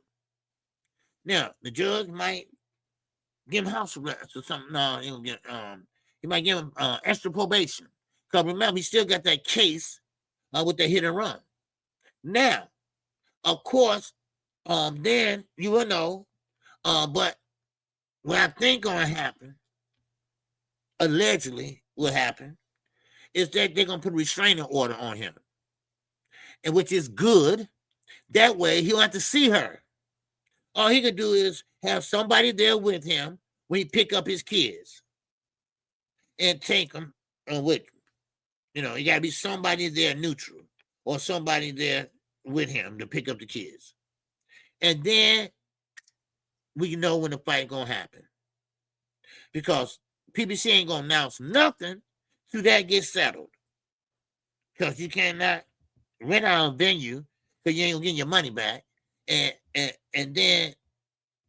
Now, the judge might give him house arrest or something. No, he might give him extra probation. Because remember, he still got that case with the hit and run. Now, of course, then you will know. But what I think gonna happen, allegedly will happen, is that they're gonna put a restraining order on him. And which is good. That way he don't have to see her. All he can do is have somebody there with him when he pick up his kids and take them with him. You got to be somebody there neutral or somebody there with him to pick up the kids. And then we know when the fight going to happen. Because PBC ain't going to announce nothing till that gets settled. Because you cannot rent out a venue because you ain't going to get your money back. And then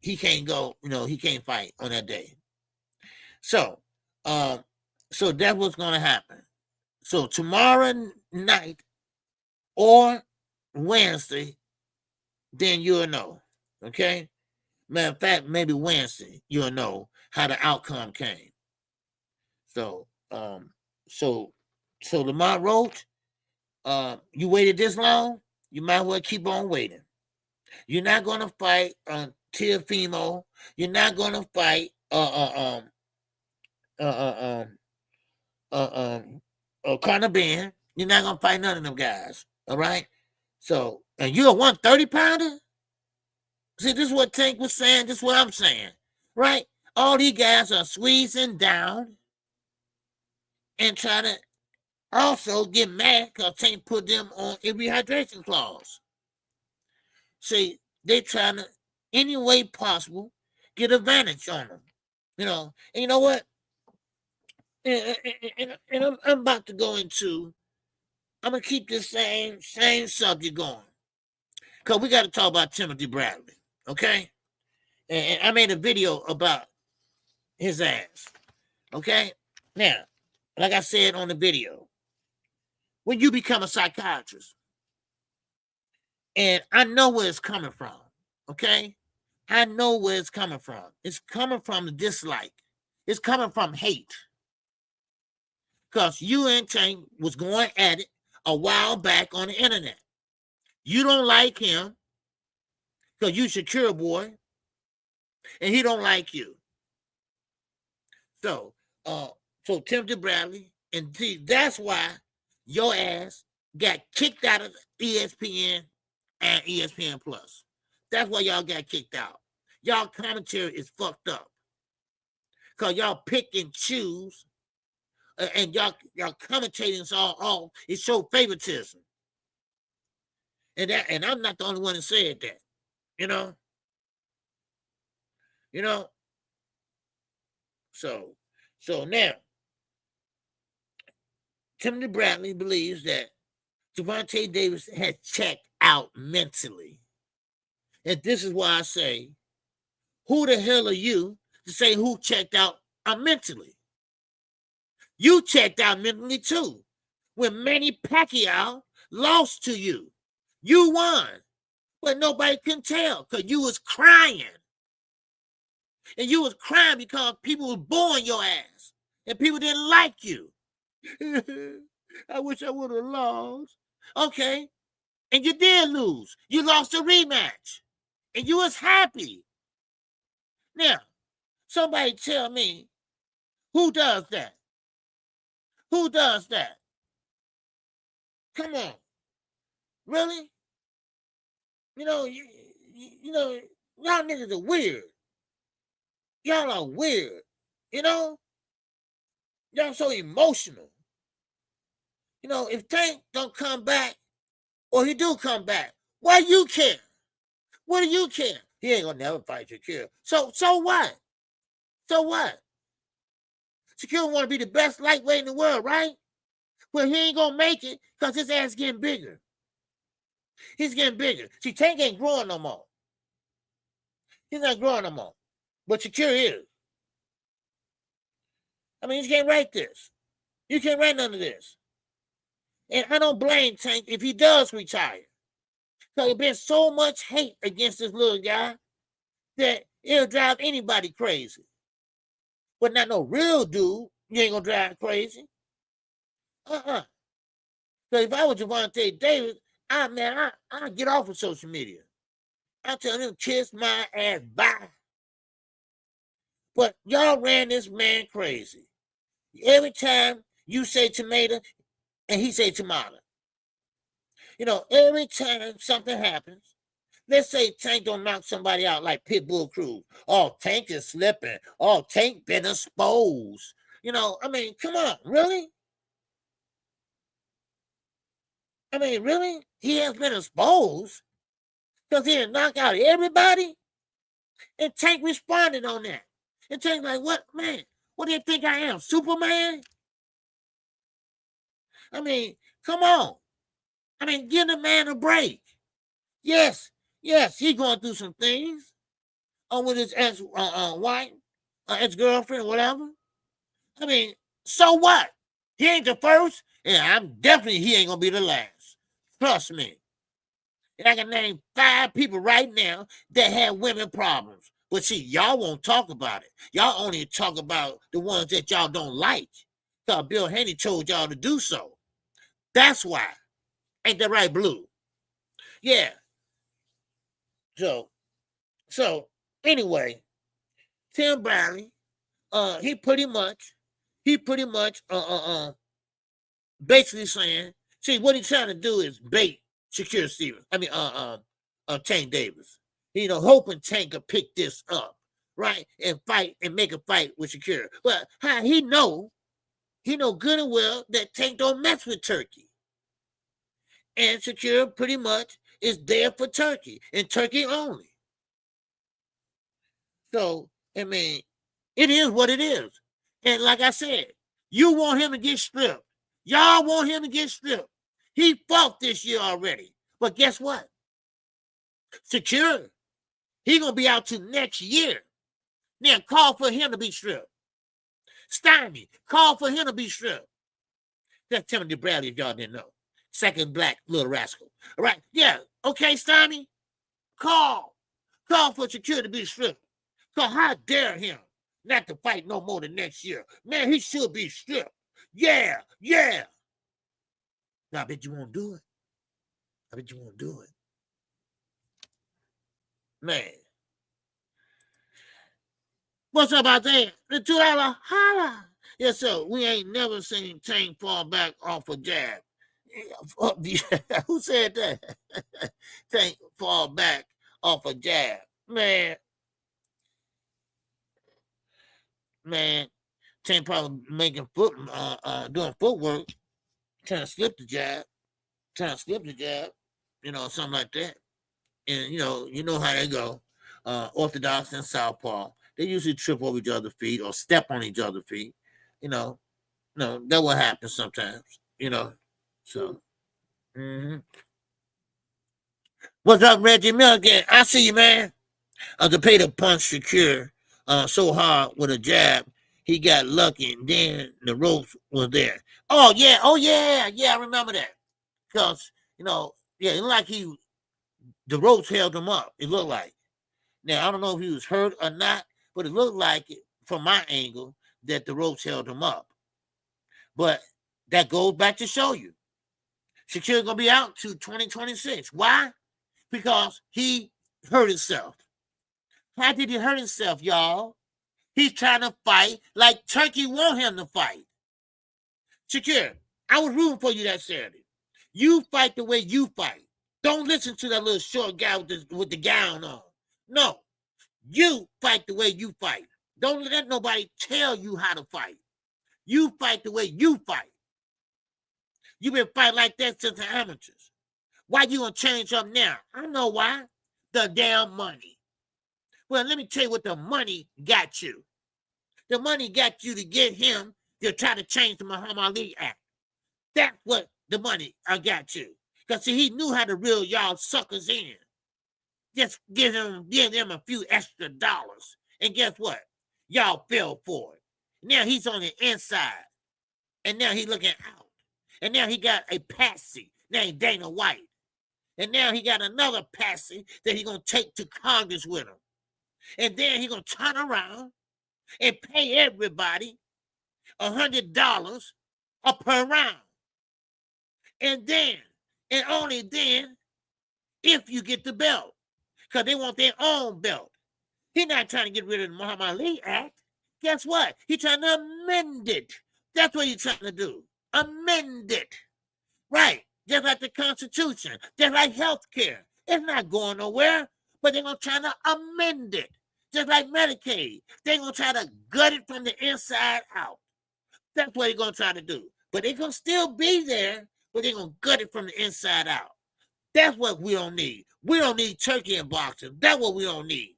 he can't go, he can't fight on that day. So, so that's what's gonna happen. So tomorrow night or Wednesday, then you'll know. Okay. Matter of fact, maybe Wednesday, you'll know how the outcome came. So, so Lamont Roach, you waited this long, you might well keep on waiting. You're not gonna fight Teofimo. You're not gonna fight Conor Ben. You're not gonna fight none of them guys. All right. So, and you're a 130 pounder. See, this is what Tank was saying. This is what I'm saying, right? All these guys are squeezing down and trying to also get mad because Tank put them on a rehydration clause. See, they trying to, any way possible, get advantage on them. And you know what? And I'm about to go into, I'm going to keep this same subject going. Because we got to talk about Timothy Bradley, okay? And I made a video about his ass, okay? Now, like I said on the video, when you become a psychiatrist, and I know where it's coming from, okay? I know where it's coming from. It's coming from the dislike. It's coming from hate. Because you and Tank was going at it a while back on the internet. You don't like him because you Shakur boy, and he don't like you. So Timothy Bradley, and that's why your ass got kicked out of ESPN and ESPN Plus. That's why y'all got kicked out. Y'all commentary is fucked up. Because y'all pick and choose, and y'all commentating is all it show favoritism. And I'm not the only one that said that. So now Timothy Bradley believes that Gervonta Davis has checked out mentally. And this is why I say, who the hell are you to say who checked out mentally? You checked out mentally too. When Manny Pacquiao lost to you, you won. But nobody can tell because you was crying. And you was crying because people were booing your ass. And people didn't like you. I wish I would have lost. Okay. And you did lose. You lost a rematch. And you was happy. Now, somebody tell me, who does that? Who does that? Come on. Really? Y'all niggas are weird. Y'all are weird. Y'all so emotional. If Tank don't come back, or he do come back, why you care? What do you care? He ain't gonna never fight Shakur. So what? So what? Shakur want to be the best lightweight in the world, right? Well, he ain't gonna make it because his ass getting bigger. He's getting bigger. See, Tank ain't growing no more. He's not growing no more. But Shakur is. I mean, you can't write this. You can't write none of this. And I don't blame Tank if he does retire. Because there's been so much hate against this little guy that it'll drive anybody crazy. But not no real dude, you ain't gonna drive crazy. So if I was Gervonta Davis, I get off of social media. I tell them, kiss my ass, bye. But y'all ran this man crazy. Every time you say tomato and he say tomato. Every time something happens, let's say Tank don't knock somebody out like Pitbull Cruz. Oh, Tank is slipping. Oh, Tank been exposed. I mean, come on, really? I mean, really? He has been exposed because he didn't knock out everybody? And Tank responded on that. And Tank like, what, man? What do you think I am, Superman? I mean, come on. I mean, give the man a break. Yes, he going through some things. with his ex-wife, ex-girlfriend, whatever. I mean, so what? He ain't the first, and he ain't gonna be the last. Trust me. And I can name 5 people right now that have women problems. But see, y'all won't talk about it. Y'all only talk about the ones that y'all don't like. Because Bill Haney told y'all to do so. That's why. Ain't that right, Blue? Yeah. So anyway, Tim Bradley, he pretty much basically saying, see, what he's trying to do is bait Shakur Stevenson. Tank Davis. Hoping Tank could pick this up, right? And fight and make a fight with Shakur. But how he know good and well that Tank don't mess with Turkey. And Shakur pretty much is there for Turkey and Turkey only. So, I mean, it is what it is. And like I said, you want him to get stripped. Y'all want him to get stripped. He fought this year already. But guess what? Shakur, he going to be out to next year. Now, call for him to be stripped. Stymie, call for him to be stripped. That's Timothy Bradley, if y'all didn't know. Second black little rascal. All right? Yeah. Okay, Stymie? Call for Shakur to be stripped. So how dare him not to fight no more than next year? Man, he should be stripped. Yeah. Now, I bet you won't do it. Man. What's up out there? The $2 holla. Yes, sir. We ain't never seen Tank fall back off a jab. Who said that? Tank fall back off a jab. Man, Tank probably making doing footwork, trying to slip the jab, something like that. And you know how they go. Orthodox and Southpaw, they usually trip over each other's feet or step on each other's feet. That will happen sometimes. So. What's up, Reggie Milligan? I see you, man. The pay to punch Shakur so hard with a jab, he got lucky, and then the ropes was there. Oh yeah, I remember that. Because it looked like the ropes held him up. It looked like. Now I don't know if he was hurt or not, but it looked like it, from my angle, that the ropes held him up. But that goes back to show you, Shakur gonna be out to 2026. Why? Because he hurt himself. How did he hurt himself, y'all? He's trying to fight like Turkey want him to fight. Shakur, I was rooting for you that Saturday. You fight the way you fight. Don't listen to that little short guy with the gown on. No, you fight the way you fight. Don't let nobody tell you how to fight. You fight the way you fight. You've been fighting like that since the amateurs. Why you gonna change up now? I know why. The damn money. Well, let me tell you what the money got you. The money got you to get him to try to change the Muhammad Ali Act. That's what the money got you. Because see, he knew how to reel y'all suckers in. Just give them a few extra dollars. And guess what? Y'all fell for it. Now he's on the inside. And now he's looking out. And now he got a patsy named Dana White. And now he got another patsy that he's going to take to Congress with him. And then he's going to turn around and pay everybody $100 per round. And then, and only then, if you get the belt. Because they want their own belt. He's not trying to get rid of the Muhammad Ali Act. Guess what? He's trying to amend it. That's what he's trying to do. Amend it. Right. Just like the Constitution. Just like health care. It's not going nowhere. But they're going to try to amend it. Just like Medicaid. They're going to try to gut it from the inside out. That's what they're going to try to do. But they're going to still be there, but they're going to gut it from the inside out. That's what we don't need. We don't need turkey in boxing. That's what we don't need.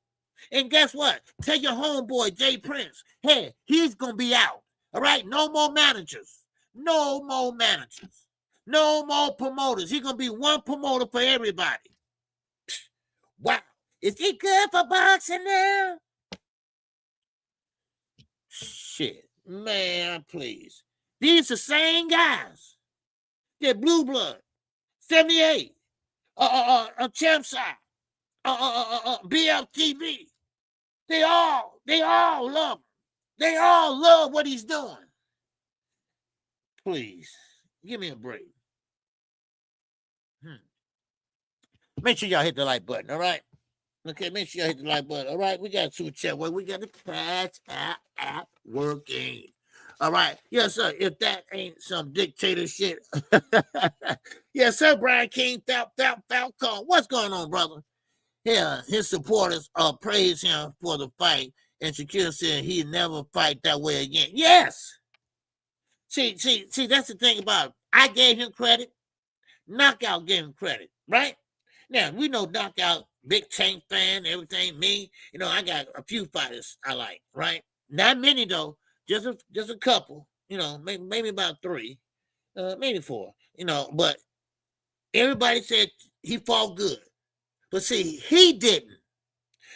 And guess what? Tell your homeboy, Jay Prince, hey, he's going to be out. All right? No more managers. No more managers. No more promoters. He's going to be one promoter for everybody. Wow. Is he good for boxing now? Shit, man, please. These the same guys. They're blue blood, 78, champ side, BLTV. They all love him. They all love what he's doing. Please, give me a break. Make sure y'all hit the like button, all right? Okay, make sure y'all hit the like button, all right? We got two chat. Well, we got the Cash app working. All right. Yes, sir. If that ain't some dictator shit. Yes, sir, Brian King, Falcon. What's going on, brother? Yeah, his supporters praise him for the fight, and Shakur said he'd never fight that way again. Yes. See, that's the thing about it. I gave him credit. Knockout gave him credit, right? Now, we know Knockout, big Tank fan, everything. Me, I got a few fighters I like, right? Not many, though. Just a couple, maybe about 3, maybe 4, but everybody said he fought good. But see, he didn't.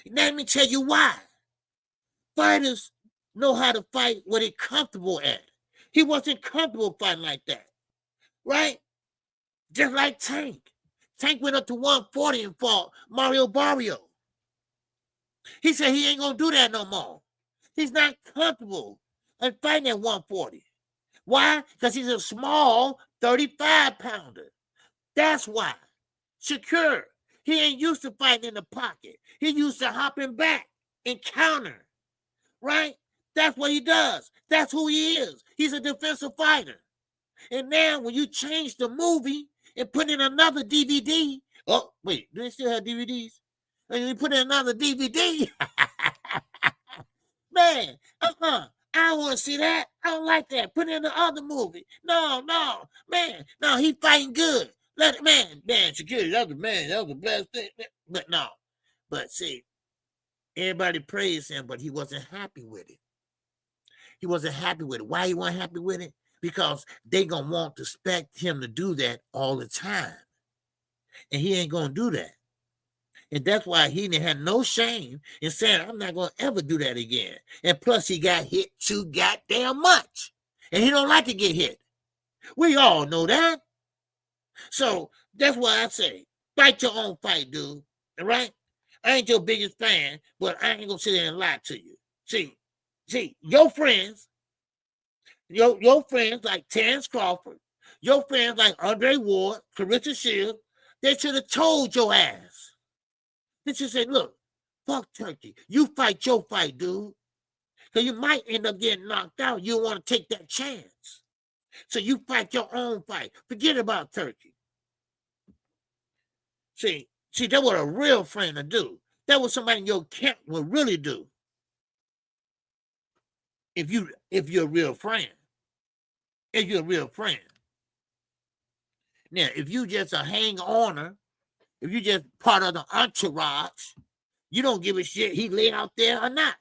Let me tell you why. Fighters know how to fight where they're comfortable at. He wasn't comfortable fighting like that, right? Just like Tank. Tank went up to 140 and fought Mario Barrio. He said he ain't going to do that no more. He's not comfortable and fighting at 140. Why? Because he's a small 35-pounder. That's why. Shakur, he ain't used to fighting in the pocket. He used to hopping back and counter, right? That's what he does. That's who he is. He's a defensive fighter. And now when you change the movie and put in another DVD, oh, wait, do they still have DVDs? And you put in another DVD, man, I don't want to see that. I don't like that. Put in the other movie. No, man. No, he fighting good. Let it, man, Shakur, that was the best thing. But no. But see, everybody praised him, but he wasn't happy with it. He wasn't happy with it. Why he wasn't happy with it? Because they gonna want to expect him to do that all the time. And he ain't gonna do that. And that's why he didn't have no shame in saying, I'm not going to ever do that again. And plus, he got hit too goddamn much. And he don't like to get hit. We all know that. So that's why I say, fight your own fight, dude. All right? I ain't your biggest fan, but I ain't going to sit there and lie to you. See, your friends, your friends like Terence Crawford, your friends like Andre Ward, Claressa Shields, they should have told your ass. They should say, look, fuck Turkey. You fight your fight, dude. Because you might end up getting knocked out. You don't want to take that chance. So you fight your own fight. Forget about Turkey. See, that what a real friend would do. That what somebody in your camp would really do. If you're a real friend. If you're a real friend. Now, if you just a hang-oner, if you just part of the entourage, you don't give a shit he lay out there or not.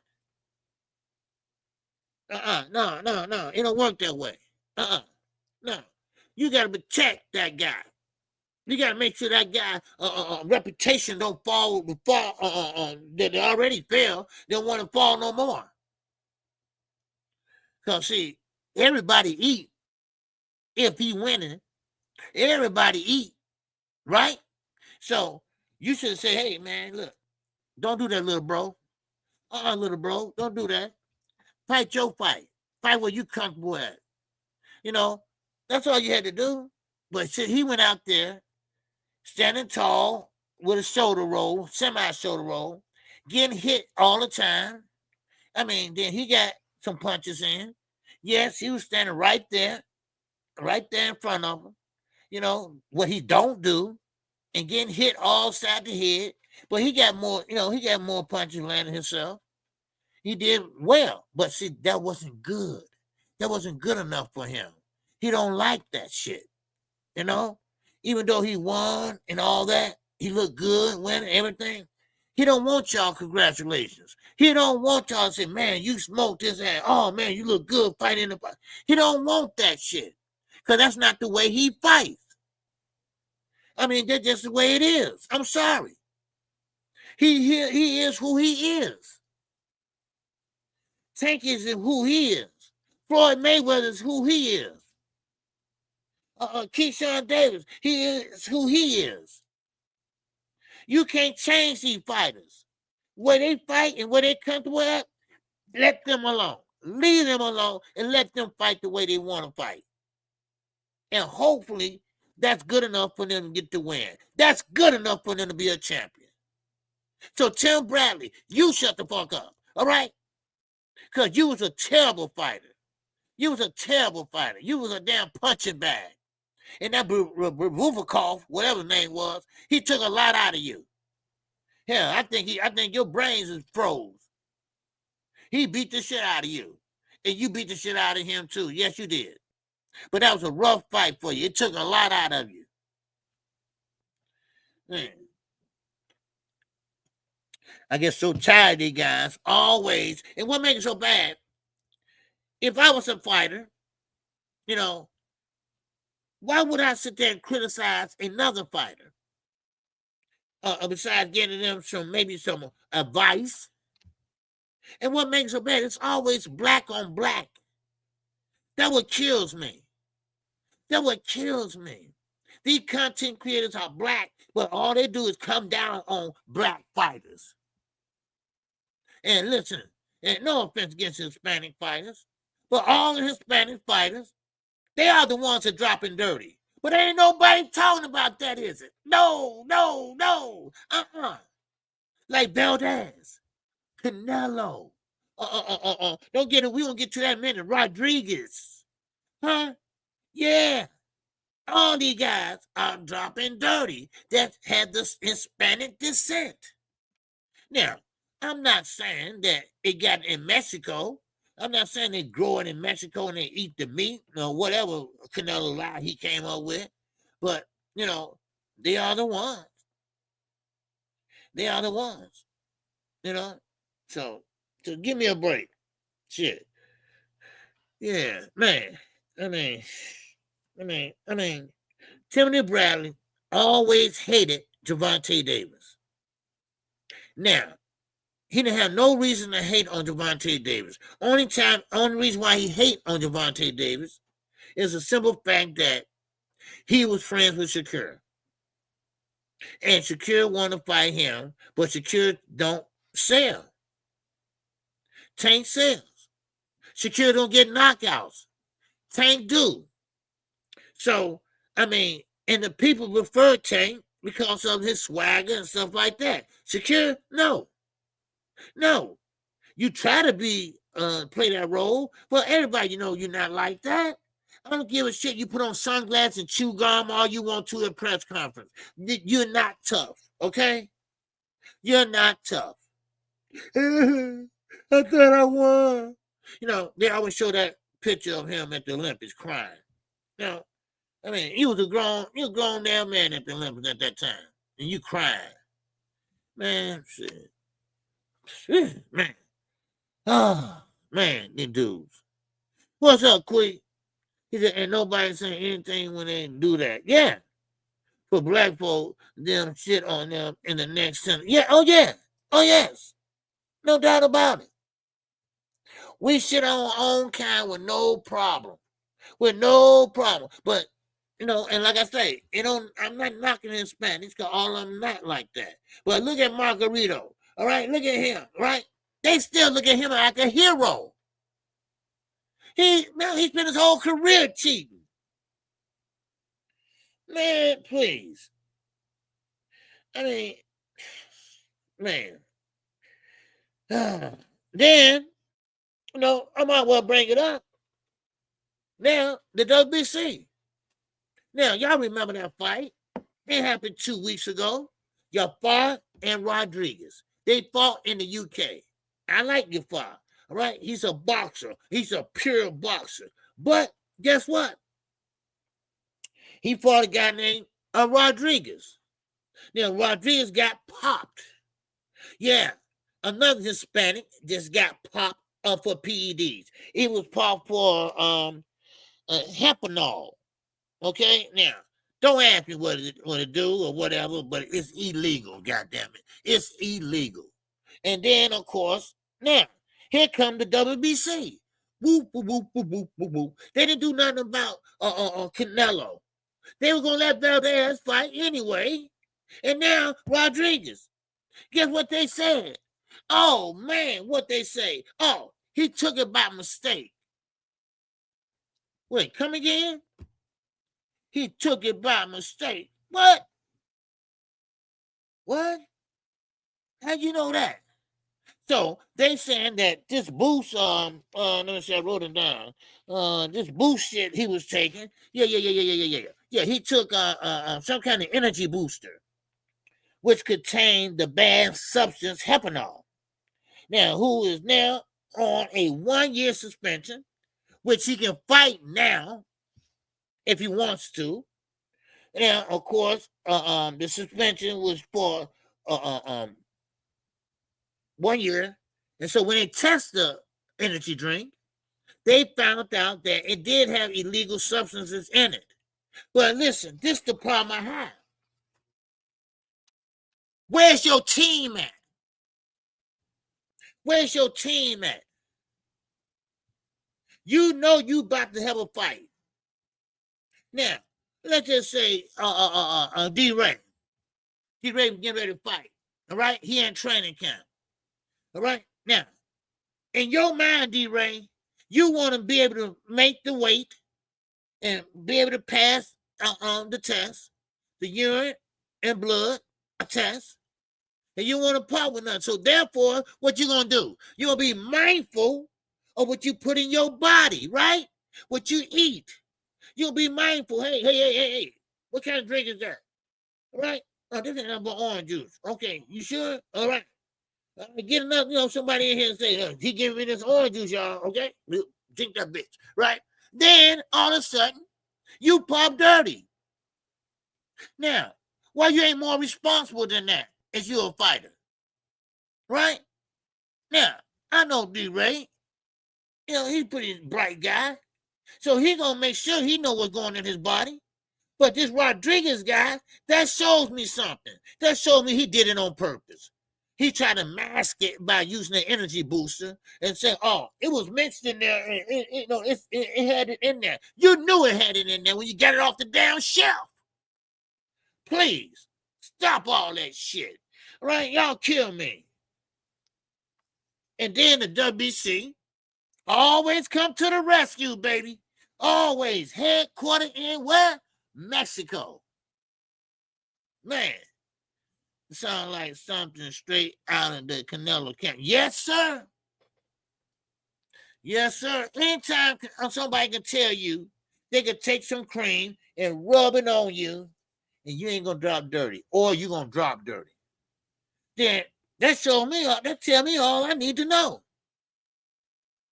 No. It don't work that way. No. You got to protect that guy. You got to make sure that guy reputation don't fall that they already fell. They don't want to fall no more. Because, see, everybody eat if he winning. Everybody eat, right? So you should say, hey, man, look, don't do that, little bro. Little bro, don't do that. Fight your fight. Fight where you comfortable at. That's all you had to do. But see, he went out there standing tall with a shoulder roll, semi-shoulder roll, getting hit all the time. I mean, then he got some punches in. Yes, he was standing right there in front of him. What he don't do. And getting hit all side the head. But he got more punches landing himself. He did well. But see, that wasn't good. That wasn't good enough for him. He don't like that shit. Even though he won and all that, he looked good, winning, everything. He don't want y'all congratulations. He don't want y'all to say, man, you smoked his ass. Oh, man, you look good fighting the fight. He don't want that shit. Because that's not the way he fights. I mean, that's just the way it is. I'm sorry. He is who he is. Tank is who he is. Floyd Mayweather is who he is. Keyshawn Davis, he is who he is. You can't change these fighters. Where they fight and where they comfortable at, let them alone. Leave them alone and let them fight the way they want to fight. And hopefully that's good enough for them to get the win. That's good enough for them to be a champion. So Tim Bradley, you shut the fuck up, all right? Because you was a terrible fighter. You was a terrible fighter. You was a damn punching bag. And that Ruvakov, whatever his name was, he took a lot out of you. Hell, I think your brains is froze. He beat the shit out of you. And you beat the shit out of him too. Yes, you did. But that was a rough fight for you. It took a lot out of you. Man. I get so tired of these guys, always. And what makes it so bad, if I was a fighter, you know, why would I sit there and criticize another fighter? Besides getting them some advice. And what makes it so bad, it's always black on black. That's what kills me. That's what kills me. These content creators are black, but all they do is come down on black fighters. And listen, and no offense against Hispanic fighters, but all the Hispanic fighters, they are the ones that dropping dirty. But ain't nobody talking about that, is it? No. Like Valdez, Canelo. Don't get it. We won't get to that minute. Rodriguez. Huh? Yeah. All these guys are dropping dirty that had this Hispanic descent. Now, I'm not saying that it got in Mexico. I'm not saying they grow it in Mexico and they eat the meat or whatever Canelo lie he came up with. But, you know, they are the ones. They are the ones. You know? So give me a break. Shit. Yeah, man. I mean, Timothy Bradley always hated Gervonta Davis. Now, he didn't have no reason to hate on Gervonta Davis. Only reason why he hate on Gervonta Davis is the simple fact that he was friends with Shakur. And Shakur wanted to fight him, but Shakur don't sell. Tank sells. Shakur don't get knockouts. Tank do. So, I mean, and the people prefer Tank because of his swagger and stuff like that. Shakur, no. You try to play that role, but everybody, you know, you're not like that. I don't give a shit. You put on sunglasses and chew gum all you want to at a press conference. You're not tough, okay? You're not tough. I thought I won. You know, they always show that picture of him at the Olympics crying. You know, I mean, he was a grown damn man at the Olympics at that time, and you crying. Man, shit. Man. Oh, man, these dudes. What's up, Quick? He said, ain't nobody saying anything when they do that. Yeah. For black folk, them shit on them in the next sentence. Yeah, oh yes. No doubt about it. We shit on our own kind with no problem. But, you know, and like I say, I'm not knocking Hispanics because all of them not like that. But look at Margarito. All right, look at him, right? They still look at him like a hero. He spent his whole career cheating. Man, please. I mean, man. Then, you know, I might well bring it up. Now, the WBC. Now, y'all remember that fight? It happened 2 weeks ago. Jafar and Rodriguez. They fought in the UK. I like Jafar. All right, he's a boxer. He's a pure boxer. But guess what? He fought a guy named Rodriguez. Now, Rodriguez got popped. Yeah, another Hispanic just got popped for PEDs. It was popped for Hepanol. Okay, now, Don't ask me what to do or whatever, but it's illegal, goddammit. It's illegal. And then, of course, now, here come the WBC. Whoop, whoop, whoop, whoop, whoop, whoop, whoop. They didn't do nothing about Canelo. They were going to let Valdez fight anyway. And now, Rodriguez. Guess what they said? Oh, man, what they say? Oh, he took it by mistake. Wait, come again? He took it by mistake. What? What? How'd you know that? So they saying that this boost, let me see, I wrote it down. This boost shit he was taking. Yeah. He took some kind of energy booster, which contained the banned substance hepanol. Now, who is now on a 1-year suspension, which he can fight now if he wants to. Now, of course, the suspension was for 1 year. And so when they test the energy drink, they found out that it did have illegal substances in it. But listen, this is the problem I have. Where's your team at? Where's your team at? You know you about to have a fight. Now, let's just say D-Ray. D-Ray getting ready to fight. All right? He in training camp. All right? Now, in your mind, D-Ray, you want to be able to make the weight and be able to pass the test, the urine and blood test, and you want to part with nothing. So therefore, what you going to do? You're going to be mindful of what you put in your body, right? What you eat. You'll be mindful. Hey. What kind of drink is that? All right? Oh, this ain't nothing but orange juice. Okay, you sure? All right. Get enough, somebody in here and say, he giving me this orange juice, y'all. Okay? Drink that bitch. Right? Then, all of a sudden, you pop dirty. Now, why you ain't more responsible than that if you're a fighter? Right? Now, I know D-Ray. He's a pretty bright guy. So he gonna make sure he know what's going in his body. But this Rodriguez guy, that shows me something. That shows me he did it on purpose. He tried to mask it by using an energy booster and say, oh, it was mixed in there. And it had it in there. You knew it had it in there when you got it off the damn shelf. Please, stop all that shit. All right? Y'all kill me. And then the WBC always come to the rescue, baby. Always headquartered in where? Mexico. Man, it sounds like something straight out of the Canelo camp. Yes, sir. Yes, sir. Anytime somebody can tell you they can take some cream and rub it on you and you ain't going to drop dirty or you're going to drop dirty, then that tell me all I need to know.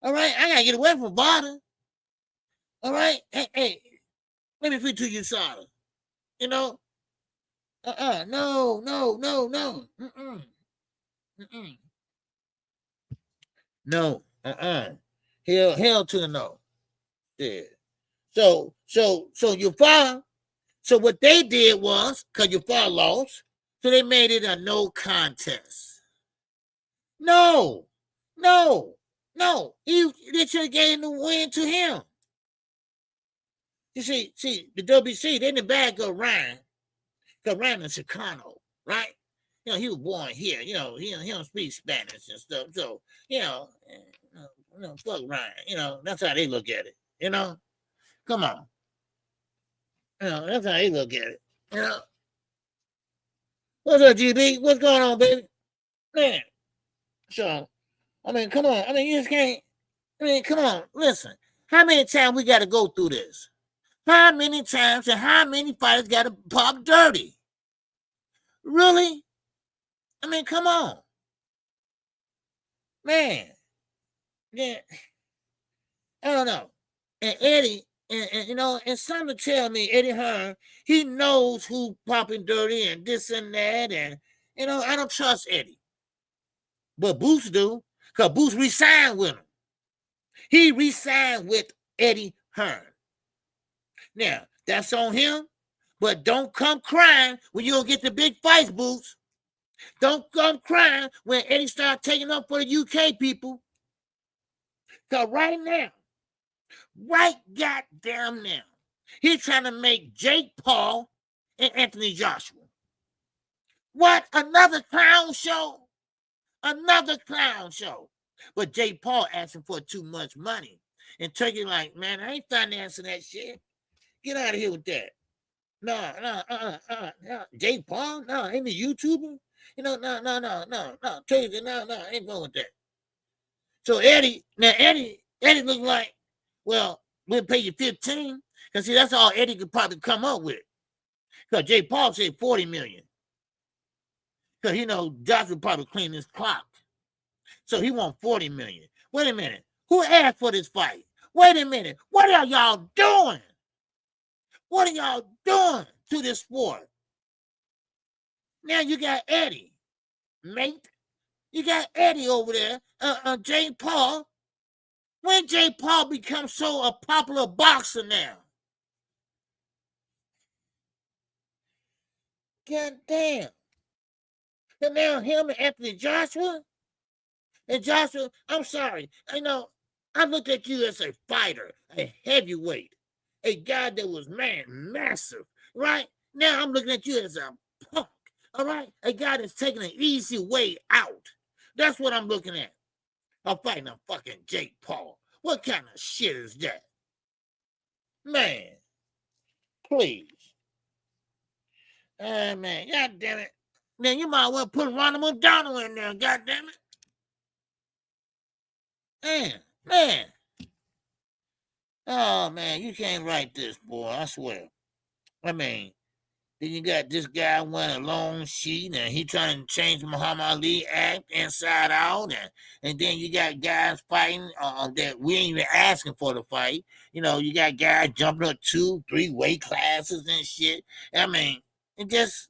All right? I got to get away from bother. All right? Hey, let me feed to you, Sada. No. No. Hell to the no. Yeah. So your father. So what they did was, because your father lost, so they made it a no contest. No. They should have gave the win to him. You see, the WBC, they in the bag of Ryan. Because Ryan is Chicano, right? He was born here. He don't speak Spanish and stuff. So, fuck Ryan. That's how they look at it. Come on. That's how they look at it. What's up, GB? What's going on, baby? Man. So, come on. You just can't. Come on. Listen. How many times we got to go through this? How many times and how many fighters got to pop dirty? Really? Come on. Man. Yeah. I don't know. And Eddie, and some to tell me, Eddie Hearn, he knows who popping dirty and this and that. And, I don't trust Eddie. But Boost do, because Boost re-signed with him. He re-signed with Eddie Hearn. Now, that's on him, But don't come crying when you don't get the big fights, Boots. Don't come crying when Eddie starts taking up for the UK people. Because right goddamn now, he's trying to make Jake Paul and Anthony Joshua. What? Another clown show? Another clown show. But Jake Paul asking for too much money. And Turkey like, man, I ain't financing that shit. Get out of here with that. No. Jake Paul? No, ain't a YouTuber? No. Turkey, no, I ain't going with that. So Eddie look like, well, we'll pay you 15. Because see, that's all Eddie could probably come up with. Because Jake Paul said 40 million. Because, Josh would probably clean his clock. So he want 40 million. Wait a minute. Who asked for this fight? Wait a minute. What are y'all doing? What are y'all doing to this sport? Now you got Eddie, mate. You got Eddie over there, Jake Paul. When Jake Paul becomes so a popular boxer now? God damn. And now him and Anthony Joshua? And Joshua, I'm sorry. I looked at you as a fighter, a heavyweight, a guy that was, massive, right? Now I'm looking at you as a punk, all right? A guy that's taking an easy way out. That's what I'm looking at. I'm fighting a fucking Jake Paul. What kind of shit is that? Man, please. Man, God damn it. Then you might well put Ronald McDonald in there, God damn it. Man. Oh, man, you can't write this, boy, I swear. Then you got this guy wearing a long sheet, and he trying to change Muhammad Ali act inside out, and then you got guys fighting that we ain't even asking for the fight. You got guys jumping up 2-3 weight classes and shit. It just...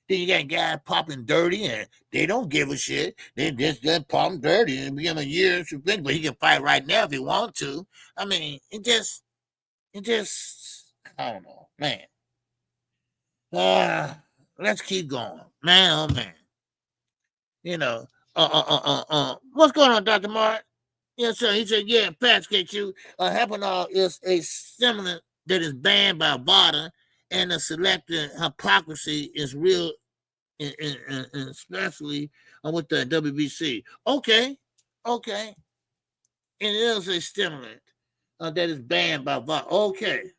Then you got guys popping dirty, and they don't give a shit. They just popping dirty and begin a year, but he can fight right now if he want to. It just, I don't know, man. Let's keep going, man. Oh man, what's going on, Dr. Mark? Yes, sir. He said, yeah, Patch KQ. Hepanol is a stimulant that is banned by VADA, and the selective hypocrisy is real, especially with the WBC. Okay. And it is a stimulant that is banned by VADA. Okay.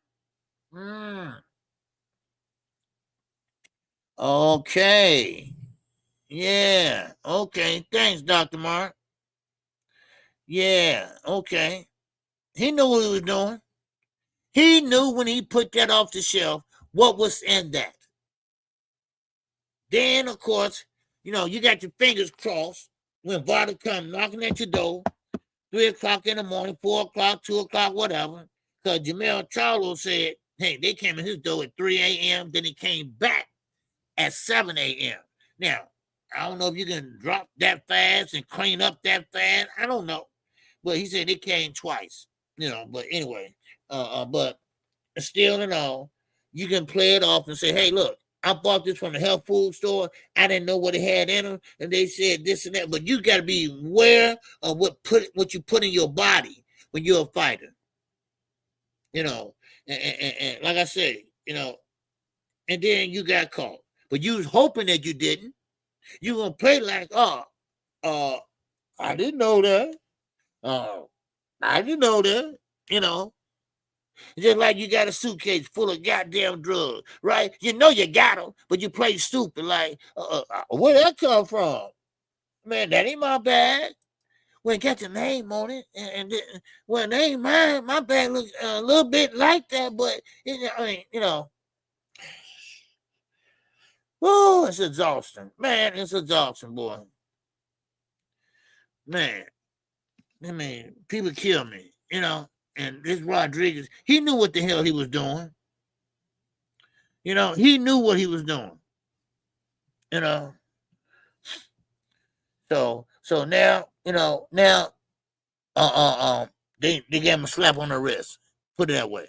Okay. Yeah. Okay. Thanks, Dr. Mark. Yeah. Okay. He knew what he was doing. He knew when he put that off the shelf what was in that. Then, of course, you got your fingers crossed when VADA come knocking at your door, 3 o'clock in the morning, 4 o'clock, 2 o'clock, whatever. Because Jamel Charlo said, hey, they came in his door at 3 a.m., then he came back at 7 a.m. Now, I don't know if you can drop that fast and clean up that fast. I don't know. But he said it came twice, but anyway, but still and all, you can play it off and say, hey, look, I bought this from the health food store. I didn't know what it had in them, and they said this and that. But you got to be aware of what you put in your body when you're a fighter. And like I said, and then you got caught. But you was hoping that you didn't. You gonna play like, I didn't know that. I didn't know that. Just like you got a suitcase full of goddamn drugs, right? You got them, but you play stupid like, where that come from? Man, that ain't my bag. When it got your name on it, and well, it ain't mine. My bag looks a little bit like that, but, oh, it's exhausting. Man, it's exhausting, boy. Man, people kill me, and this Rodriguez, he knew what the hell he was doing. He knew what he was doing. So now, they gave him a slap on the wrist. Put it that way.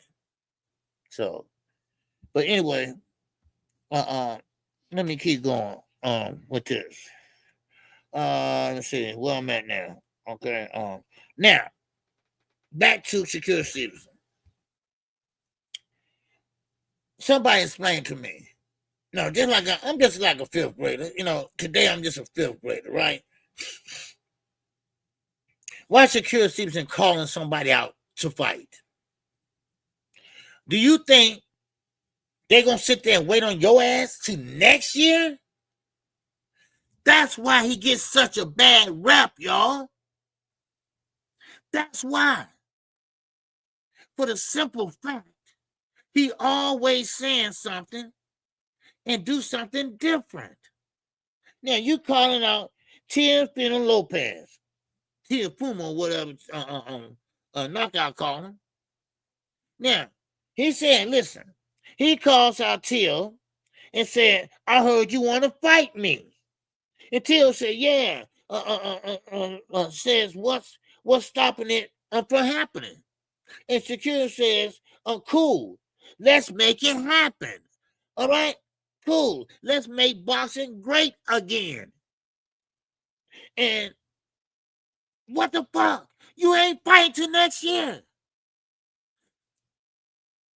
So, But anyway, let me keep going with this. Let's see where I'm at now. Okay. Now back to Shakur Stevenson. Somebody explain to me. No, I'm just like a fifth grader. Today I'm just a fifth grader, right? Why Shakur Stevenson calling somebody out to fight? Do you think they're going to sit there and wait on your ass to next year? That's why he gets such a bad rap, y'all. That's why. For the simple fact, he always saying something and do something different. Now, you calling out Teofimo Lopez, Teofimo, whatever, knockout call him. Now, he said, listen, he calls out Teo and said, I heard you want to fight me. And Teo said, yeah. Says, what's stopping it from happening? And Shakur says, cool. Let's make it happen. All right? Cool. Let's make boxing great again. And what the fuck? You ain't fighting till next year.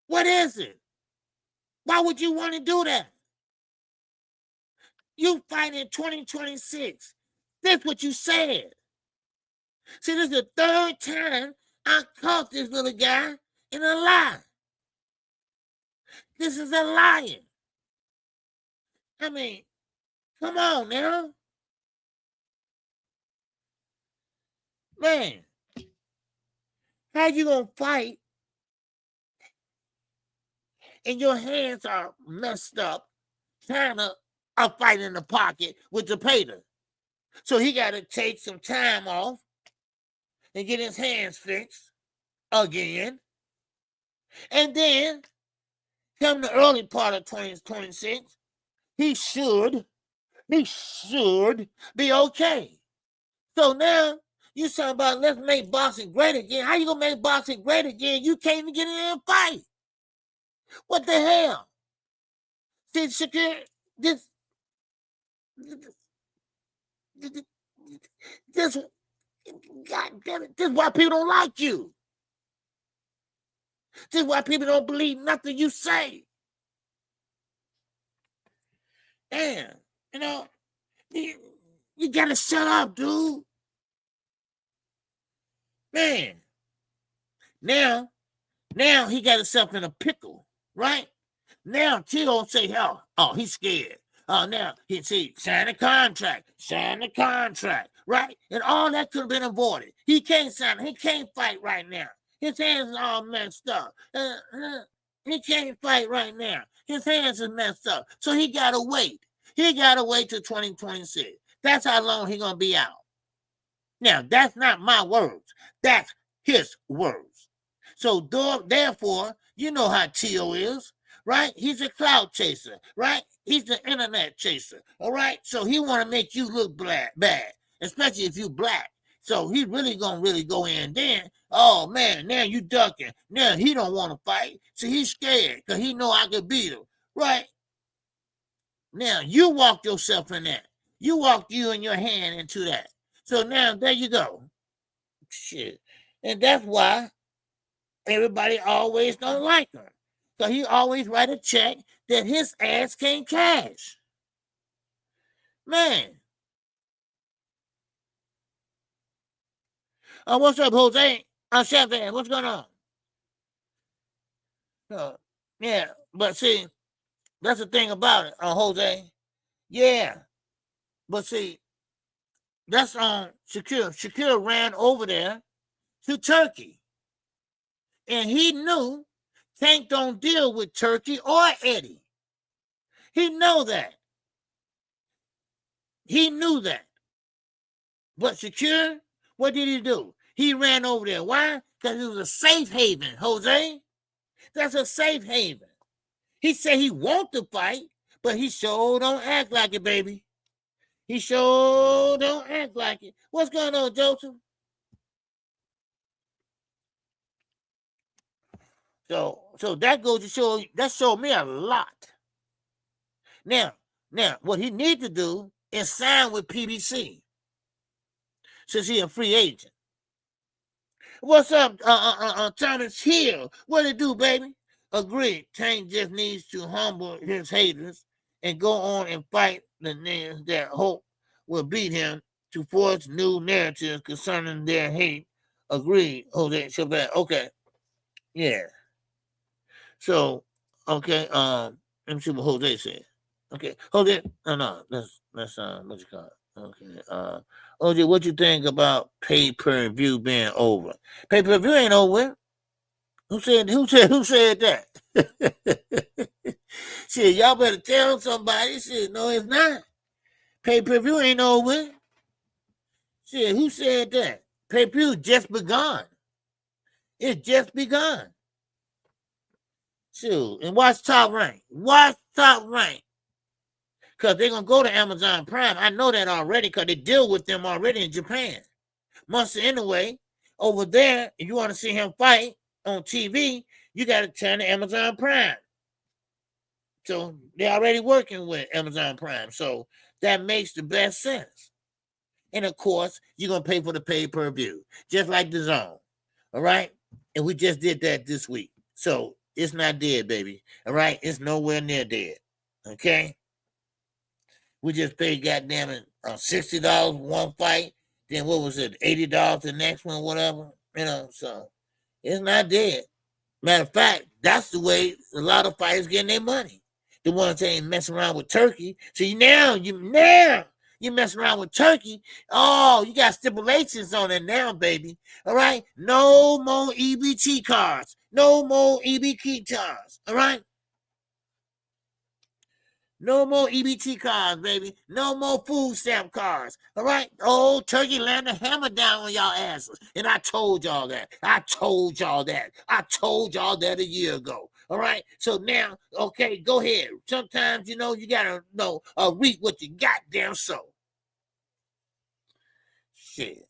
What is it? Why would you want to do that? You fight in 2026. That's what you said. See, this is the third time I caught this little guy in a lie. This is a liar. I mean, come on now. Man, how you gonna fight and your hands are messed up trying to fight in the pocket with the pater? So he got to take some time off and get his hands fixed again. And then come the early part of 2026, he should be okay. So now you talking about let's make boxing great again. How you gonna make boxing great again? You can't even get in there and fight. What the hell? See, Shakur, this God damn it, this is why people don't like you. This is why people don't believe nothing you say. Damn, you gotta shut up, dude. Man, now he got himself in a pickle, right? Now Tio say, oh, he's scared. Now he see, sign the contract, right? And all that could have been avoided. He can't sign, he can't fight right now. His hands are all messed up. He can't fight right now. His hands are messed up. So he gotta wait. He gotta wait till 2026. That's how long he gonna be out. Now, that's not my words. That's his words. So therefore, you know how Tio is, right? He's a clout chaser, right? He's the internet chaser, all right? So he want to make you look bad, especially if you black. So he really gonna go in then. Oh man, now you ducking. Now he don't want to fight. So he's scared because he know I could beat him, right? Now you walk yourself in that. You walked you and your hand into that. So now there you go. Shit. And that's why everybody always don't like him. So he always write a check that his ass can't cash. Man. What's up, Jose? Chef, what's going on? Yeah, but see, that's the thing about it, Jose. Yeah, but see, that's on Shakur. Shakur ran over there to Turkey. And he knew Tank don't deal with Turkey or Eddie. He know that. He knew that. But Shakur, what did he do? He ran over there. Why? Because it was a safe haven, Jose. That's a safe haven. He said he want to fight, but he sure don't act like it, baby. He sure don't act like it. What's going on, Joseph? So that goes to show, that showed me a lot. Now, what he needs to do is sign with PBC, since he a free agent. What's up, Terence Hill? What it do, baby? Agreed. Tank just needs to humble his haters and go on and fight the niggas that hope will beat him to forge new narratives concerning their hate. Agreed. Jose Chavez. Okay. Yeah. So, okay, let me see what Jose said. Okay, Jose, no, that's what you call it. Okay, Jose, what you think about pay-per-view being over? Pay-per-view ain't over. Who said that? Shit, y'all better tell somebody. Shit, no, it's not. Pay-per-view ain't over. Shit, who said that? Pay-per-view just begun. It's just begun. Shoot, and watch Top Rank. Watch Top Rank. Because they're going to go to Amazon Prime. I know that already because they deal with them already in Japan. Monster anyway, over there, if you want to see him fight on TV, you got to turn to Amazon Prime. So they're already working with Amazon Prime. So that makes the best sense. And of course, you're going to pay for the pay-per-view, just like the Zone. All right? And we just did that this week. So it's not dead, baby. All right? It's nowhere near dead. Okay? We just paid goddamn it $60 one fight. Then what was it? $80 the next one, whatever. So it's not dead. Matter of fact, that's the way a lot of fighters getting their money. The ones that ain't messing around with Turkey. See, now you messing around with Turkey. Oh, you got stipulations on it now, baby. All right? No more EBT cards. No more EBT cards. All right? No more EBT cards, baby. No more food stamp cards. All right? Oh, Turkey landed a hammer down on y'all asses. And I told y'all that. I told y'all that a year ago. All right? So now, okay, go ahead. Sometimes, you got to reap what you goddamn sow. Shit.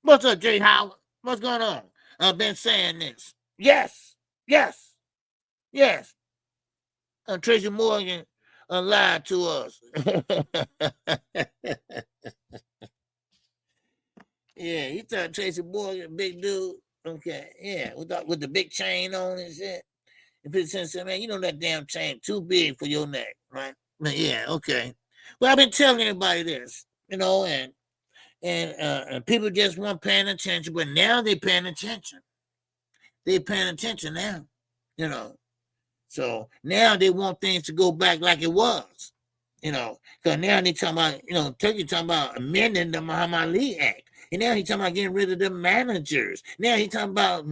What's up, Jay Howard? What's going on? I've been saying this. Yes. Tracy Morgan lied to us. Yeah, you thought Tracy Morgan, big dude. Okay, yeah, with the big chain on and shit. And people said, man, that damn chain too big for your neck, right? But yeah, okay. Well, I've been telling everybody this, and people just weren't paying attention, but now they're paying attention. They're paying attention now, So now they want things to go back like it was, because now they talking about, Turkey talking about amending the Muhammad Ali Act. And now he's talking about getting rid of the managers. Now he's talking about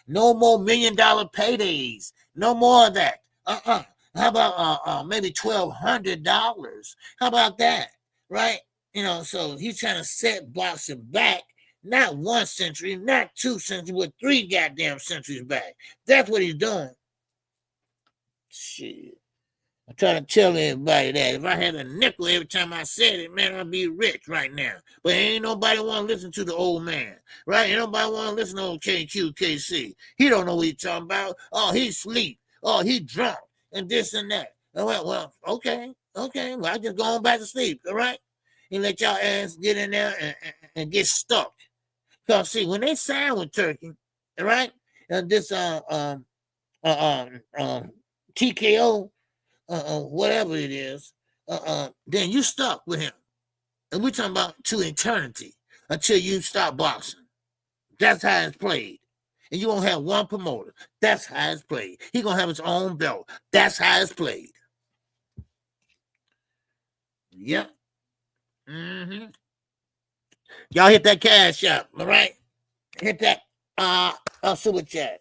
no more $1 million paydays. No more of that. How about maybe $1,200? How about that? Right? So he's trying to set boxing back, not 1 century, not 2 centuries, but 3 goddamn centuries back. That's what he's doing. Shit. I'm trying to tell everybody that if I had a nickel every time I said it, man, I'd be rich right now. But ain't nobody want to listen to the old man, right? Ain't nobody want to listen to old KQKC. He don't know what he's talking about. Oh, he sleep. Oh, he drunk and this and that. Well, okay. Well, I just go on back to sleep, all right? And let y'all ass get in there and get stuck. Because, see, when they sign with Turkey, all right, and this TKO, whatever it is, then you stuck with him. And we're talking about to eternity until you stop boxing. That's how it's played. And you won't have one promoter. That's how it's played. He's going to have his own belt. That's how it's played. Yep. Mm-hmm. Y'all hit that cash up, all right? Hit that super chat.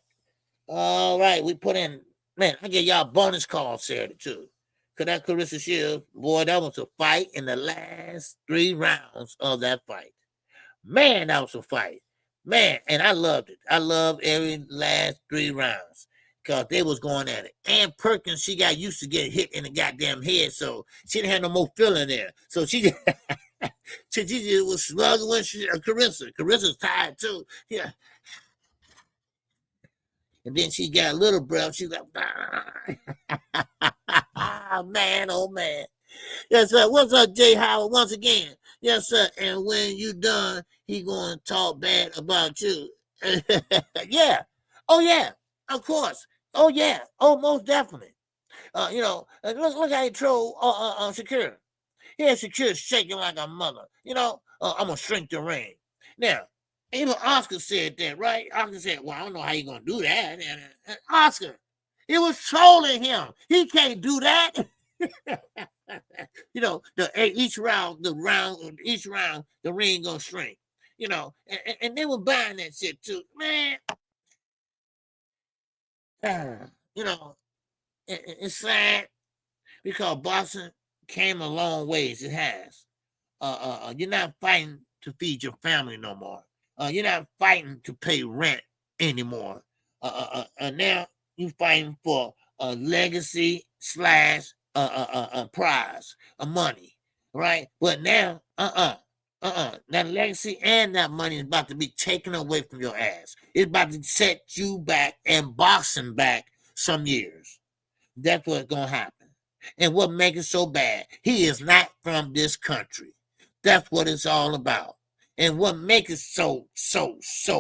All right, we put in, man, I get y'all bonus calls Saturday too. Cause that Claressa Shields, boy, that was a fight in the last 3 rounds of that fight. Man, that was a fight. Man, and I loved it. I loved every last 3 rounds because they was going at it. Ann Perkins, she got used to getting hit in the goddamn head, so she didn't have no more feeling there. So she just, she just was slugging with Claressa. Claressa's tired too. Yeah. And then she got a little breath. She's like, man, oh man. Yes, sir. What's up, Jay Howard? Once again. Yes, sir. And when you done, he gonna talk bad about you. Yeah. Oh, yeah. Of course. Oh, yeah. Oh, most definitely. Look how he trolled Shakur. Yeah, Shakur shaking like a mother. I'm gonna shrink the ring. Now, even Oscar said that, right? Oscar said, well, I don't know how you gonna do that. And Oscar, it was trolling him. He can't do that. Each round, the ring gonna shrink. And they were buying that shit too, man. It's sad because boxing came a long ways. It has. You're not fighting to feed your family no more. You're not fighting to pay rent anymore. Now you're fighting for a legacy / prize, money, right? But now, that legacy and that money is about to be taken away from your ass. It's about to set you back and boxing back some years. That's what's gonna happen. And what makes it so bad? He is not from this country. That's what it's all about. And what makes it so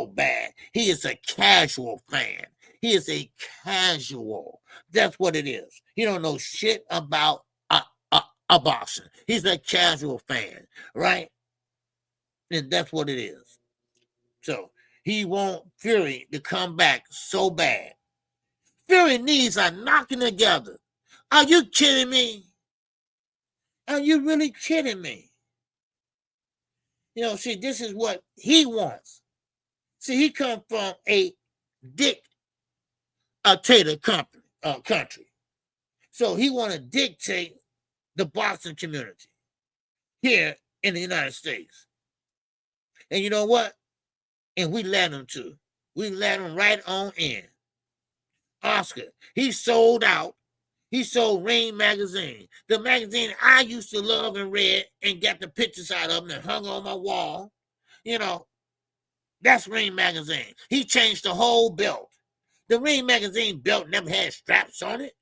bad? He is a casual fan. He is a casual. That's what it is. He don't know shit about a boxing. He's a casual fan, right? And that's what it is. So he want Fury to come back so bad. Fury knees are knocking together. Are you kidding me? Are you really kidding me? See, this is what he wants. See, he come from a dictator country. So he want to dictate the boxing community here in the United States. And you know what? And we let him to. We let him right on in. Oscar, he sold out. He sold Ring magazine, the magazine I used to love and read and got the pictures out of them and hung on my wall. That's Ring magazine. He changed the whole belt. The Ring magazine belt never had straps on it.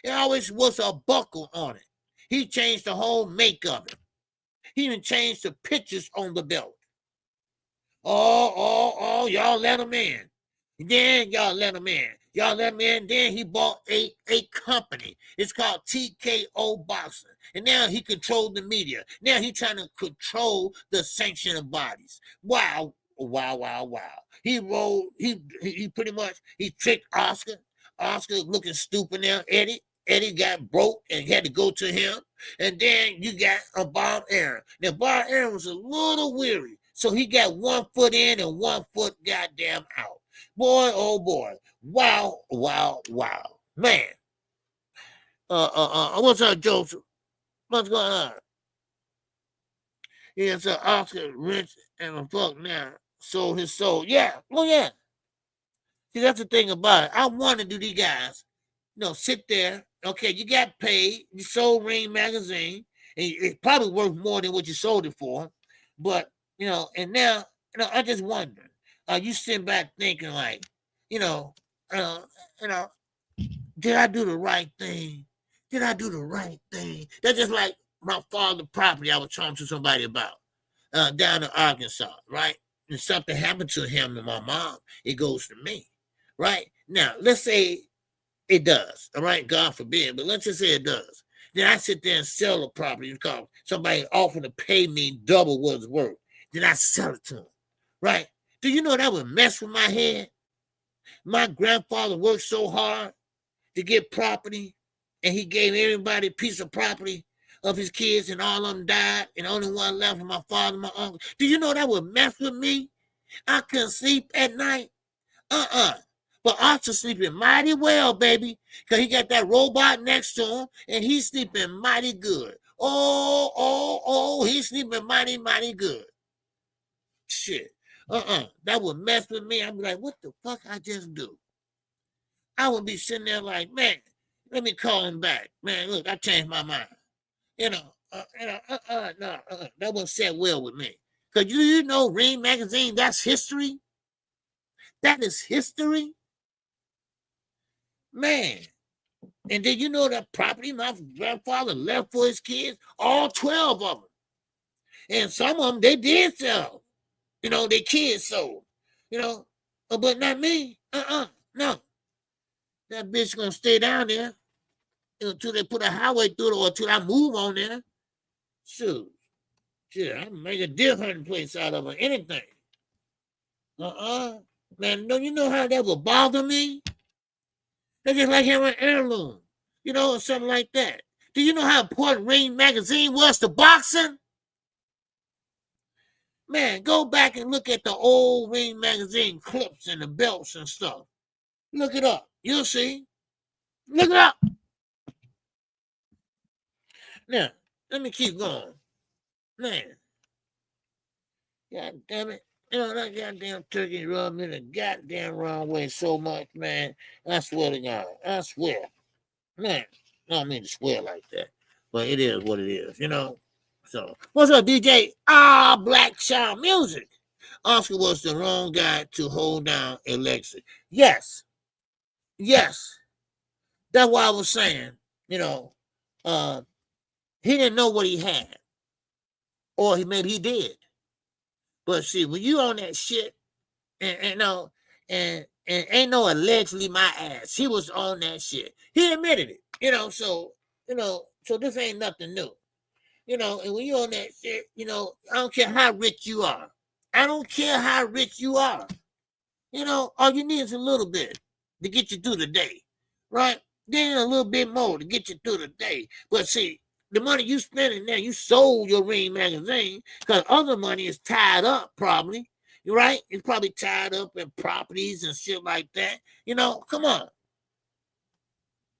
It always was a buckle on it. He changed the whole make of it. He even changed the pictures on the belt. Oh, y'all let him in. Then y'all let him in. Then he bought a company. It's called TKO Boxing. And now he controlled the media. Now he's trying to control the sanctioning bodies. Wow. He pretty much, he tricked Oscar. Oscar looking stupid now. Eddie got broke and had to go to him. And then you got a Bob Aaron. Now Bob Aaron was a little weary. So he got 1 foot in and 1 foot goddamn out. Boy, oh boy. Wow. Man. What's up, Joseph? What's going on? Yeah, so Oscar rich and a fuck now. Sold his soul. Yeah. Oh, yeah. See, that's the thing about it. I want to do these guys, sit there. Okay, you got paid. You sold Ring magazine. And it's probably worth more than what you sold it for. But, and now, I just wonder. You sitting back thinking like, did I do the right thing? Did I do the right thing? That's just like my father's property I was talking to somebody about down in Arkansas, right? And something happened to him and my mom. It goes to me, right? Now, let's say it does, all right? God forbid, but let's just say it does. Then I sit there and sell the property because somebody offered to pay me double what it's worth. Then I sell it to them, right? Do you know that would mess with my head? My grandfather worked so hard to get property, and he gave everybody a piece of property of his kids, and all of them died, and only one left was my father and my uncle. Do you know that would mess with me? I couldn't sleep at night. But Archer's sleeping mighty well, baby, because he got that robot next to him, and he's sleeping mighty good. Oh, he's sleeping mighty, mighty good. Shit. That would mess with me. I'd be like, what the fuck I just do? I would be sitting there like, man, let me call him back. Man, look, I changed my mind. No, that wouldn't set well with me. Because you know Ring magazine, that's history. That is history. Man. And then you know that property my grandfather left for his kids, all 12 of them. And some of them, they did sell. You know, their kids sold. You know, but not me. No. That bitch gonna stay down there until they put a highway through it or until I move on there. Shoot. Shit, I can make a deer hunting place out of it, anything. Man, don't you know how that would bother me? That's just like having an heirloom, you know, or something like that. Do you know how important Ring magazine was to boxing? Man, go back and look at the old Ring magazine clips and the belts and stuff. Look it up. You'll see. Look it up. Now, let me keep going. Man. God damn it. You know, that goddamn turkey rubbed me the goddamn wrong way so much, man. I swear to God. I swear. Man, I don't mean to swear like that, but it is what it is, you know. So, what's up, DJ? Black Child Music. Oscar was the wrong guy to hold down election. Yes. That's why I was saying, you know, he didn't know what he had, or maybe he did. But see, when you on that shit, and ain't no allegedly my ass, he was on that shit. He admitted it, you know. So this ain't nothing new, you know. And when you on that shit, you know, I don't care how rich you are. You know, all you need is a little bit to get you through the day, right? Then a little bit more to get you through the day. But see, the money you spending there, you sold your Ring magazine because other money is tied up probably, right? It's probably tied up in properties and shit like that. You know, come on.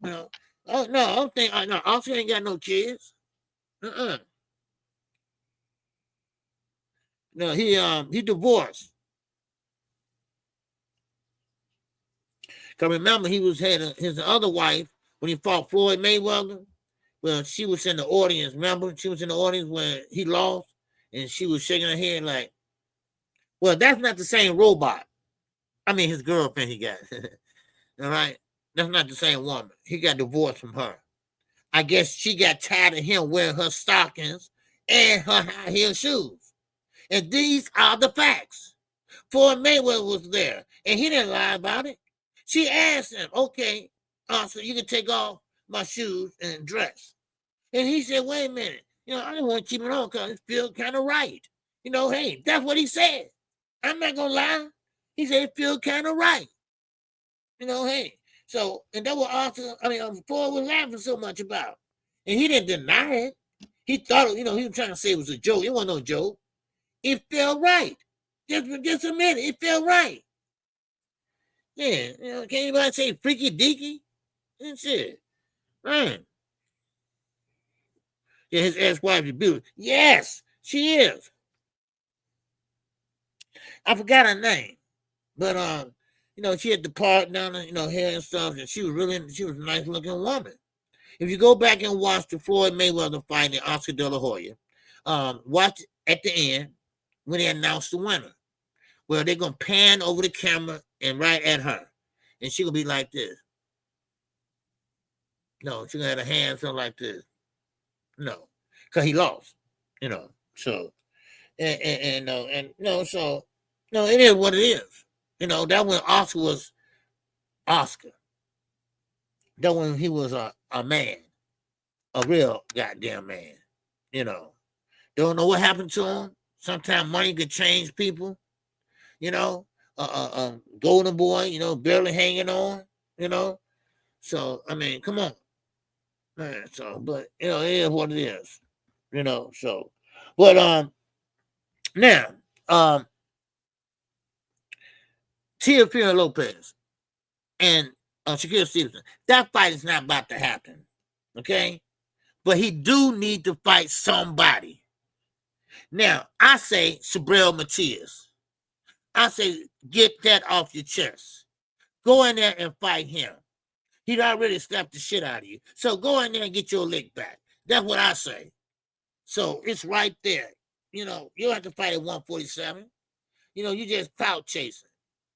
You know, oh no, I don't think no, Oscar ain't got no kids. No, he divorced. Cause remember he had his other wife when he fought Floyd Mayweather. Well, she was in the audience. Remember, she was in the audience when he lost, and she was shaking her head like, "Well, that's not the same robot. I mean, his girlfriend he got. All right, that's not the same woman. He got divorced from her. I guess she got tired of him wearing her stockings and her high heel shoes. And these are the facts. Floyd Mayweather was there, and he didn't lie about it. She asked him, "Okay, so you can take off my shoes and dress." And he said, "Wait a minute. You know, I didn't want to keep it on because it feels kind of right." You know, hey, that's what he said. I'm not going to lie. He said it feels kind of right. You know, hey. So, and that was also, Floyd was laughing so much about. And he didn't deny it. He thought, you know, he was trying to say it was a joke. It wasn't no joke. It felt right. Just a minute. It felt right. Yeah, you know, can anybody say freaky deaky? And shit. Man. Yeah, his ex-wife is beautiful. Yes, she is. I forgot her name. But you know, she had the part down there, you know, hair and stuff, and she was a nice looking woman. If you go back and watch the Floyd Mayweather fight and Oscar De La Hoya, watch at the end when they announced the winner. Well, they're gonna pan over the camera and right at her. And she gonna be like this. No, she's gonna have her hands on like this. No, because he lost, you know. So and no, so no, it is what it is. You know, that when Oscar was Oscar. That when he was a man, a real goddamn man. You know. Don't know what happened to him. Sometimes money could change people, you know. Golden boy, you know, barely hanging on, you know. So I mean, come on. Man, so but you know, it is what it is. You know, so but now Teofimo Lopez and Shakur Stevenson, that fight is not about to happen. Okay? But he do need to fight somebody. Now, I say Subriel Matias. I say get that off your chest. Go in there and fight him. He'd already slapped the shit out of you. So go in there and get your lick back. That's what I say. So it's right there. You know, you don't have to fight at 147. You know, you just clout chasing.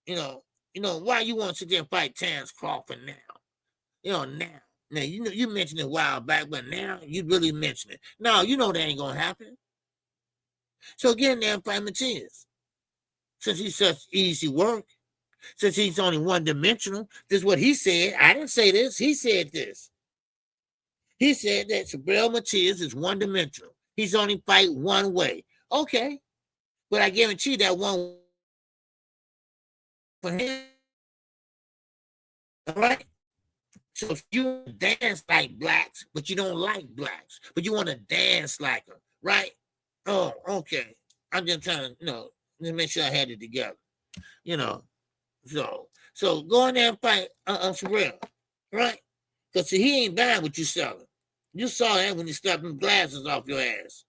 You know, why you want to sit there and fight Terence Crawford now? Now you mentioned it a while back, but now you really mention it. No, that ain't gonna happen. So get in there and fight Matias. Since he's such easy work, since he's only one-dimensional, this is what he said. I didn't say this. He said this. He said that Subriel Matias is one-dimensional. He's only fight one way. Okay, but I guarantee that one for him. All right. So if you dance like blacks, but you don't like blacks, but you want to dance like them, right? Oh, okay. I'm just trying to, just make sure I had it together. So go in there and fight Subriel, right? Because he ain't buying what you selling. You saw that when you slapped them glasses off your ass.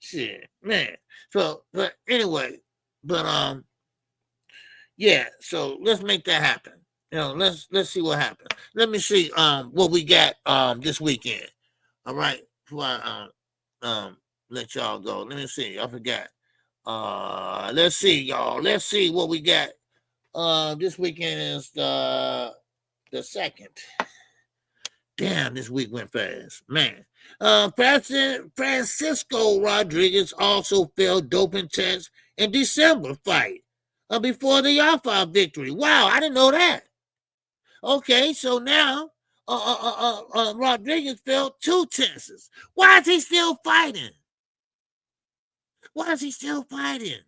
Shit, man. So, but anyway, yeah. So let's make that happen. Let's see what happens. Let me see what we got this weekend. All right, before I let y'all go. Let me see. I forgot. Let's see, y'all. Let's see what we got. This weekend is the 2nd. Damn, this week went fast, man. President Francisco Rodriguez also failed doping tests in December fight before the Alpha victory. Wow, I didn't know that. Okay, so now Rodriguez failed 2 tests. Why is he still fighting? Why is he still fighting?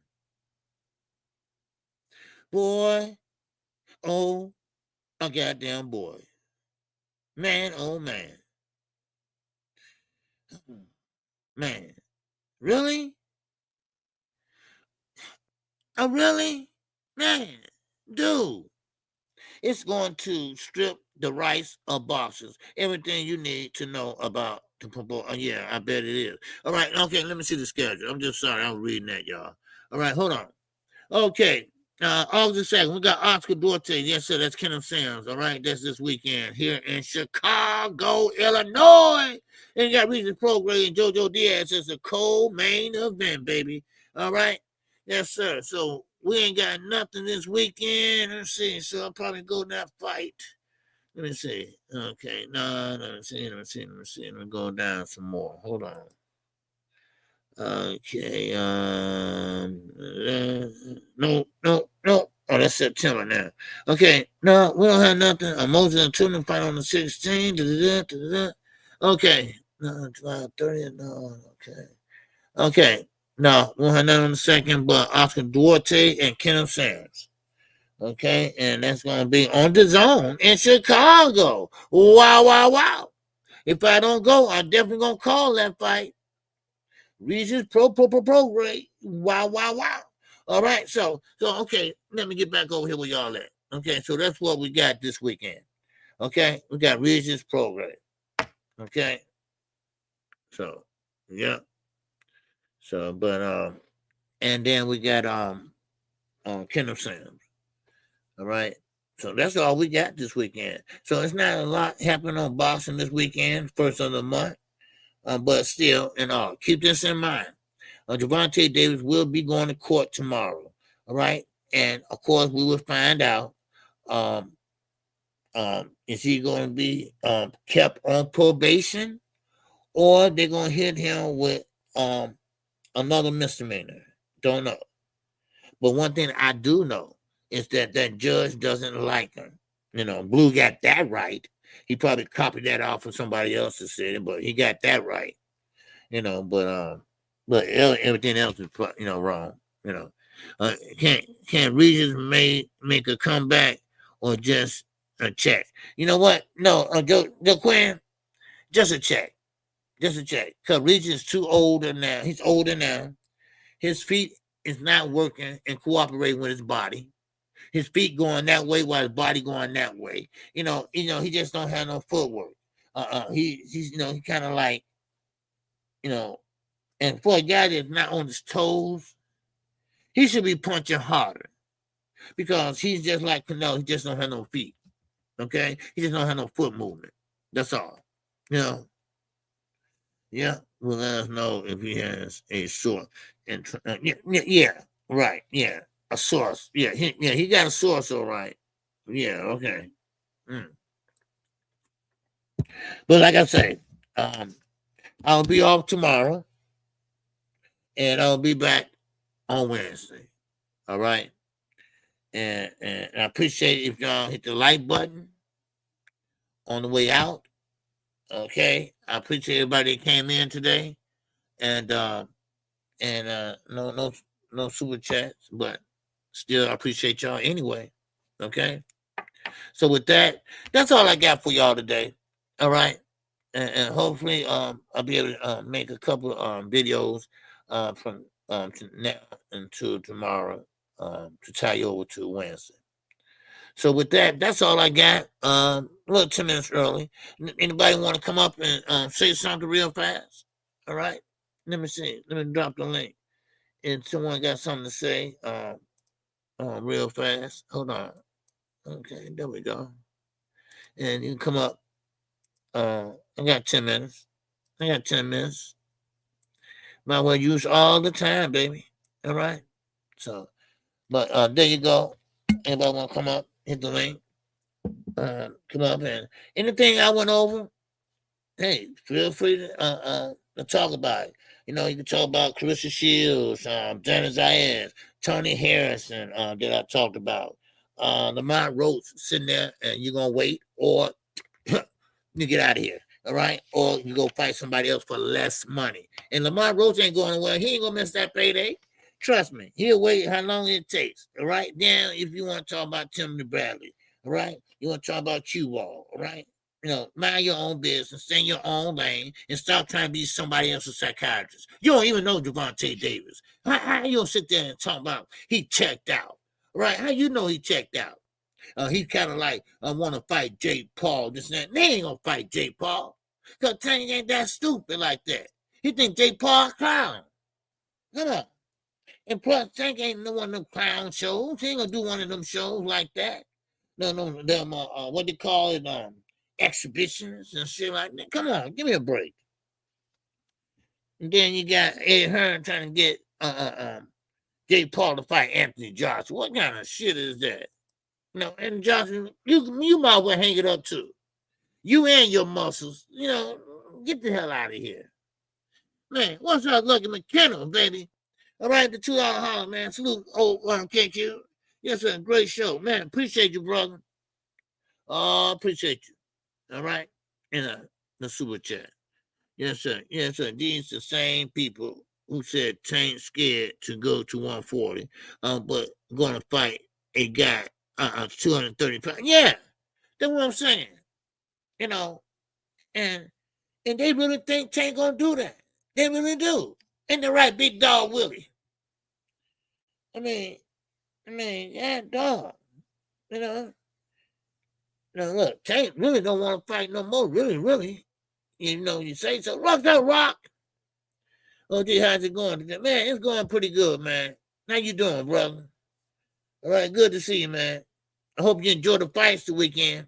Boy, oh, a goddamn boy. Man, oh man. Man, really? Oh, really? Man, dude. It's going to strip the rights of boxers. Everything you need to know about the football. Yeah, I bet it is. All right, okay, let me see the schedule. I'm just sorry, I'm reading that, y'all. All right, hold on. Okay, August 2nd, we got Oscar Duarte. Yes, sir, that's Kenneth Sands. All right, that's this weekend here in Chicago, Illinois. And you got Regis Prograis and JoJo Diaz as the co-main event, baby. All right, yes, sir. So we ain't got nothing this weekend. Let's see. So I'll probably go in that fight. Let me see. Okay, no, let me see. Let me go down some more. Hold on. Okay. No. Oh, that's September now. Okay. No, we don't have nothing. Moses and Tuna fight on the 16th. Okay. No, July 30th. No. Okay. Okay. No, we don't have nothing on the 2nd, but Oscar Duarte and Kenneth Sands. Okay. And that's going to be on the zone in Chicago. Wow. If I don't go, I'm definitely going to call that fight. Regis Prograis. Wow. All right, so okay, let me get back over here where y'all at. Okay, so that's what we got this weekend. Okay, we got Regis Prograis. Okay, so yeah, so but and then we got Kenneth Sands. All right, so that's all we got this weekend. So it's not a lot happening on boxing this weekend, first of the month. But still, and all, keep this in mind. Gervonta Davis will be going to court tomorrow. All right. And of course, we will find out is he going to be kept on probation, or they're going to hit him with another misdemeanor. Don't know. But one thing I do know is that judge doesn't like him. Blue got that right. He probably copied that off of somebody else's city, but he got that right. But everything else is wrong. Can Regis make a comeback or just a check? You know what? No, Joe Quinn, just a check. Because Regis is too older now. He's older now. His feet is not working and cooperating with his body. His feet going that way while his body going that way. He just don't have no footwork. He's he kind of like, and for a guy that's not on his toes, he should be punching harder because he's just like Canelo. He just don't have no feet. Okay, he just don't have no foot movement. That's all. Yeah. Well, let us know if he has a source. Yeah. Right. Yeah. A source. Yeah. He got a source. All right. Yeah. Okay. But like I say, I'll be off tomorrow, and I'll be back on Wednesday. All right. And I appreciate if y'all hit the like button on the way out. Okay. I appreciate everybody that came in today. And no super chats, but still I appreciate y'all anyway. Okay. So with that, that's all I got for y'all today. All right. And hopefully I'll be able to make a couple videos from now until tomorrow to tie you over to Wednesday. So with that, that's all I got. A little 10 minutes early. Anybody want to come up and say something real fast? All right. Let me see. Let me drop the link. And someone got something to say real fast. Hold on. Okay, there we go. And you can come up. I got 10 minutes. I got 10 minutes. Might well use all the time, baby. All right. So, but there you go. Anybody want to come up? Hit the link. Come up and anything I went over. Hey, feel free to talk about it. You know, you can talk about Claressa Shields, Xander Zayas, Tony Harrison that I talked about. Lamont Roach sitting there and you're gonna wait, or you get out of here. All right, or you go fight somebody else for less money. And Lamont Roach ain't going nowhere. He ain't gonna miss that payday. Trust me, he'll wait how long it takes. All right. Then if you want to talk about Timothy Bradley, all right, you want to talk about Q-Ball, all right. You know, mind your own business, stay in your own lane, and stop trying to be somebody else's psychiatrist. You don't even know Gervonta Davis. How you gonna sit there and talk about he checked out? Right? How you know he checked out? He kind of like, I want to fight Jake Paul. This and that. They ain't gonna fight Jake Paul. Because Tank ain't that stupid like that. He think Jake Paul a clown. Come on. And plus, Tank ain't no one of them clown shows. He ain't gonna do one of them shows like that. No, them what they call it, exhibitions and shit like that. Come on, give me a break. And then you got Ed Hearn trying to get Jake Paul to fight Anthony Joshua. What kind of shit is that? No, and Joshua, you might well hang it up too. You and your muscles, you know, get the hell out of here. Man, what's up, Lucky McKenna, baby? All right, the $2 holler, man. Salute, KQ. Yes, sir, great show. Man, appreciate you, brother. Oh, appreciate you. All right? In the super chat. Yes, sir. Yes, sir. These the same people who said Tank scared to go to 140, but going to fight a guy 230 pounds. Yeah, that's what I'm saying. You know, and they really think Tank gonna do that. They really do. And they're right, big dog Willie. I mean, yeah, dog. You know. Now look, Tank really don't want to fight no more. Really. You know, you say so. Rock that rock. Oh, gee, how's it going? Man, it's going pretty good, man. How you doing, brother? All right, good to see you, man. I hope you enjoy the fights the weekend.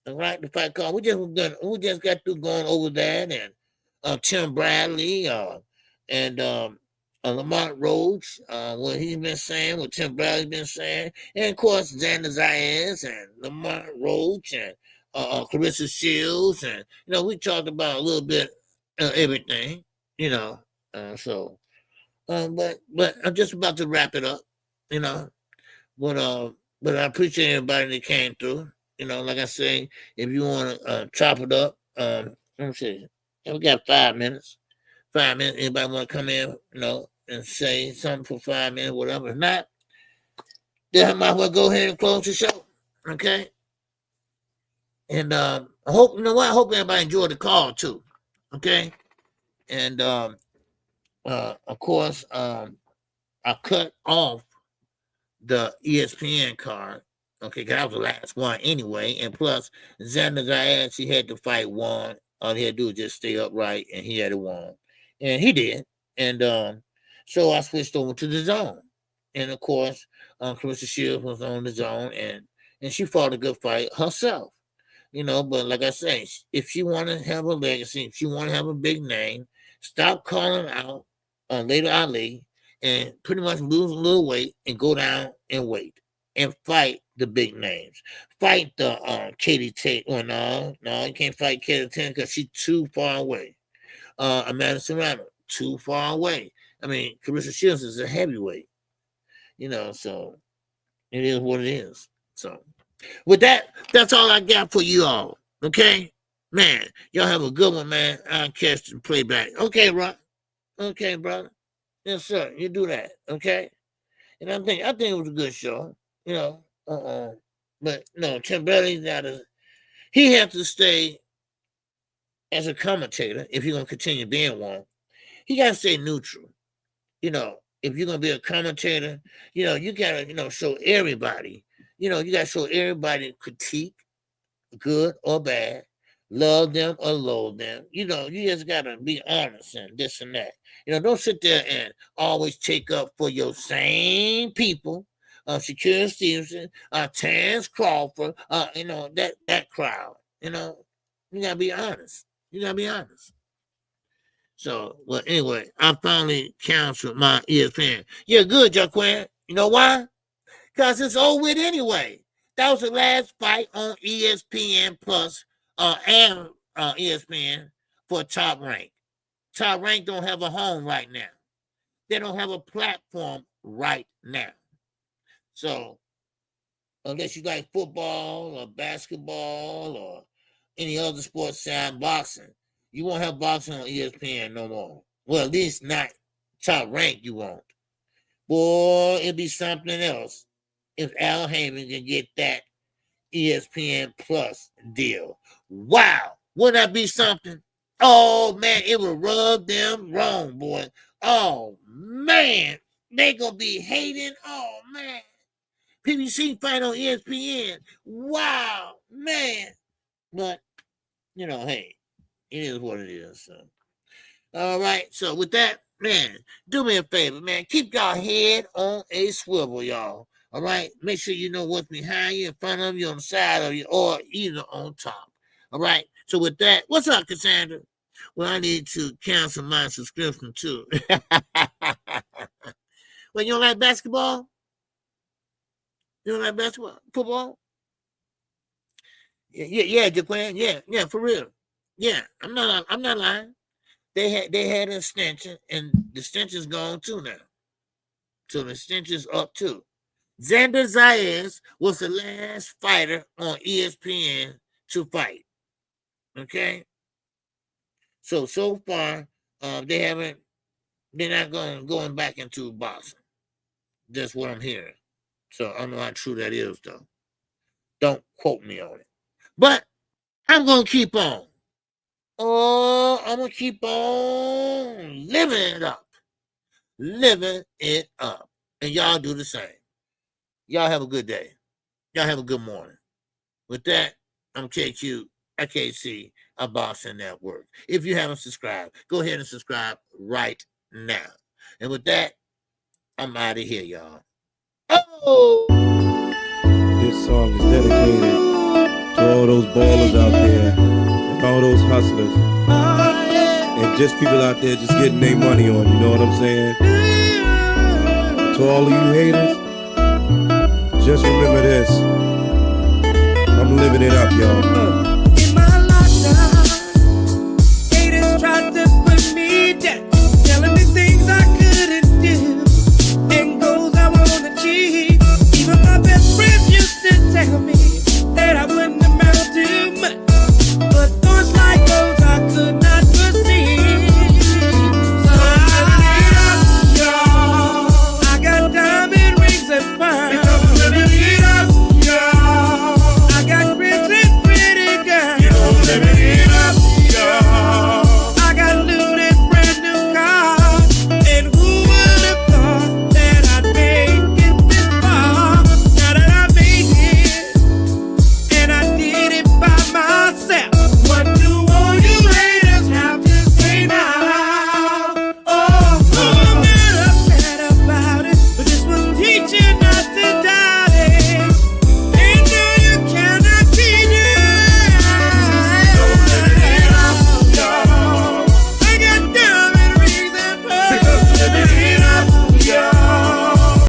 All right, the fight card. We just got through going over that, and Tim Bradley, and Lamont Roach, what he's been saying, what Tim Bradley's been saying, and of course Xander Zayas and Lamont Roach and Claressa Shields, and you know we talked about a little bit of everything, you know. But I'm just about to wrap it up, you know. But I appreciate everybody that came through. You know, like I say, if you want to chop it up, let me see. We got 5 minutes. 5 minutes. Anybody want to come in, you know, and say something for 5 minutes, whatever. If not, then I might as well go ahead and close the show. Okay? And I hope, you know what? I hope everybody enjoyed the call too. Okay? And of course, I cut off the ESPN card. Okay, because that was the last one anyway. And plus, Xander Zayas, he had to fight one. All he had to do was just stay upright, and he had to win. And he did. And so I switched over to the zone. And of course, Claressa Shields was on the zone, and she fought a good fight herself. You know, but like I say, if she want to have a legacy, if she want to have a big name, stop calling out Later Ali and pretty much lose a little weight and go down and wait. and fight the big names. Fight the Katie Tate. Well, no, you can't fight Katie Tate because she's too far away. Amanda Serrano, too far away. I mean, Claressa Shields is a heavyweight. So it is what it is. So with that, that's all I got for you all. Okay? Man, y'all have a good one, man. I'll catch the playback. Okay, Rock. Okay, brother. Yes, sir. You do that. Okay? And I think it was a good show. But no, Tim Bradley he has to stay as a commentator if you're gonna continue being one. He gotta stay neutral. If you're gonna be a commentator, you gotta, show everybody, you gotta show everybody critique, good or bad, love them or loathe them. You just gotta be honest and this and that. Don't sit there and always take up for your same people. Shakur Stevenson, Terence, Crawford, that crowd. You gotta be honest. So, well, anyway, I finally canceled my ESPN. Yeah, good, Jaquan. You know why? Because it's over with anyway. That was the last fight on ESPN Plus and ESPN for Top Rank. Top Rank don't have a home right now. They don't have a platform right now. So, unless you like football or basketball or any other sports side, boxing, you won't have boxing on ESPN no more. Well, at least not Top Rank you won't. Boy, it'd be something else if Al Heyman can get that ESPN Plus deal. Wow, wouldn't that be something? Oh, man, it would rub them wrong, boy. Oh, man, they gonna be hating. Oh, man. PBC fight on ESPN. Wow, man. But, hey, it is what it is. So. All right, so with that, man, do me a favor, man. Keep your head on a swivel, y'all. All right? Make sure you know what's behind you, in front of you, on the side of you, or either on top. All right? So with that, what's up, Cassandra? Well, I need to cancel my subscription, too. Well, you don't like basketball? You don't like basketball? Football? Yeah, Jaquan. Yeah, for real. Yeah, I'm not lying. They had an extension, and the extension's gone too now. So the extension's up too. Xander Zayas was the last fighter on ESPN to fight. Okay? So far, they're not going back into boxing. That's what I'm hearing. So I don't know how true that is, though. Don't quote me on it. But I'm going to keep on. Oh, I'm going to keep on living it up. And y'all do the same. Y'all have a good day. Y'all have a good morning. With that, I'm KQKC BOXING NETWORK. If you haven't subscribed, go ahead and subscribe right now. And with that, I'm out of here, y'all. Oh! This song is dedicated to all those ballers out there and all those hustlers and just people out there just getting their money on, you know what I'm saying? To all of you haters, just remember this. I'm living it up, y'all.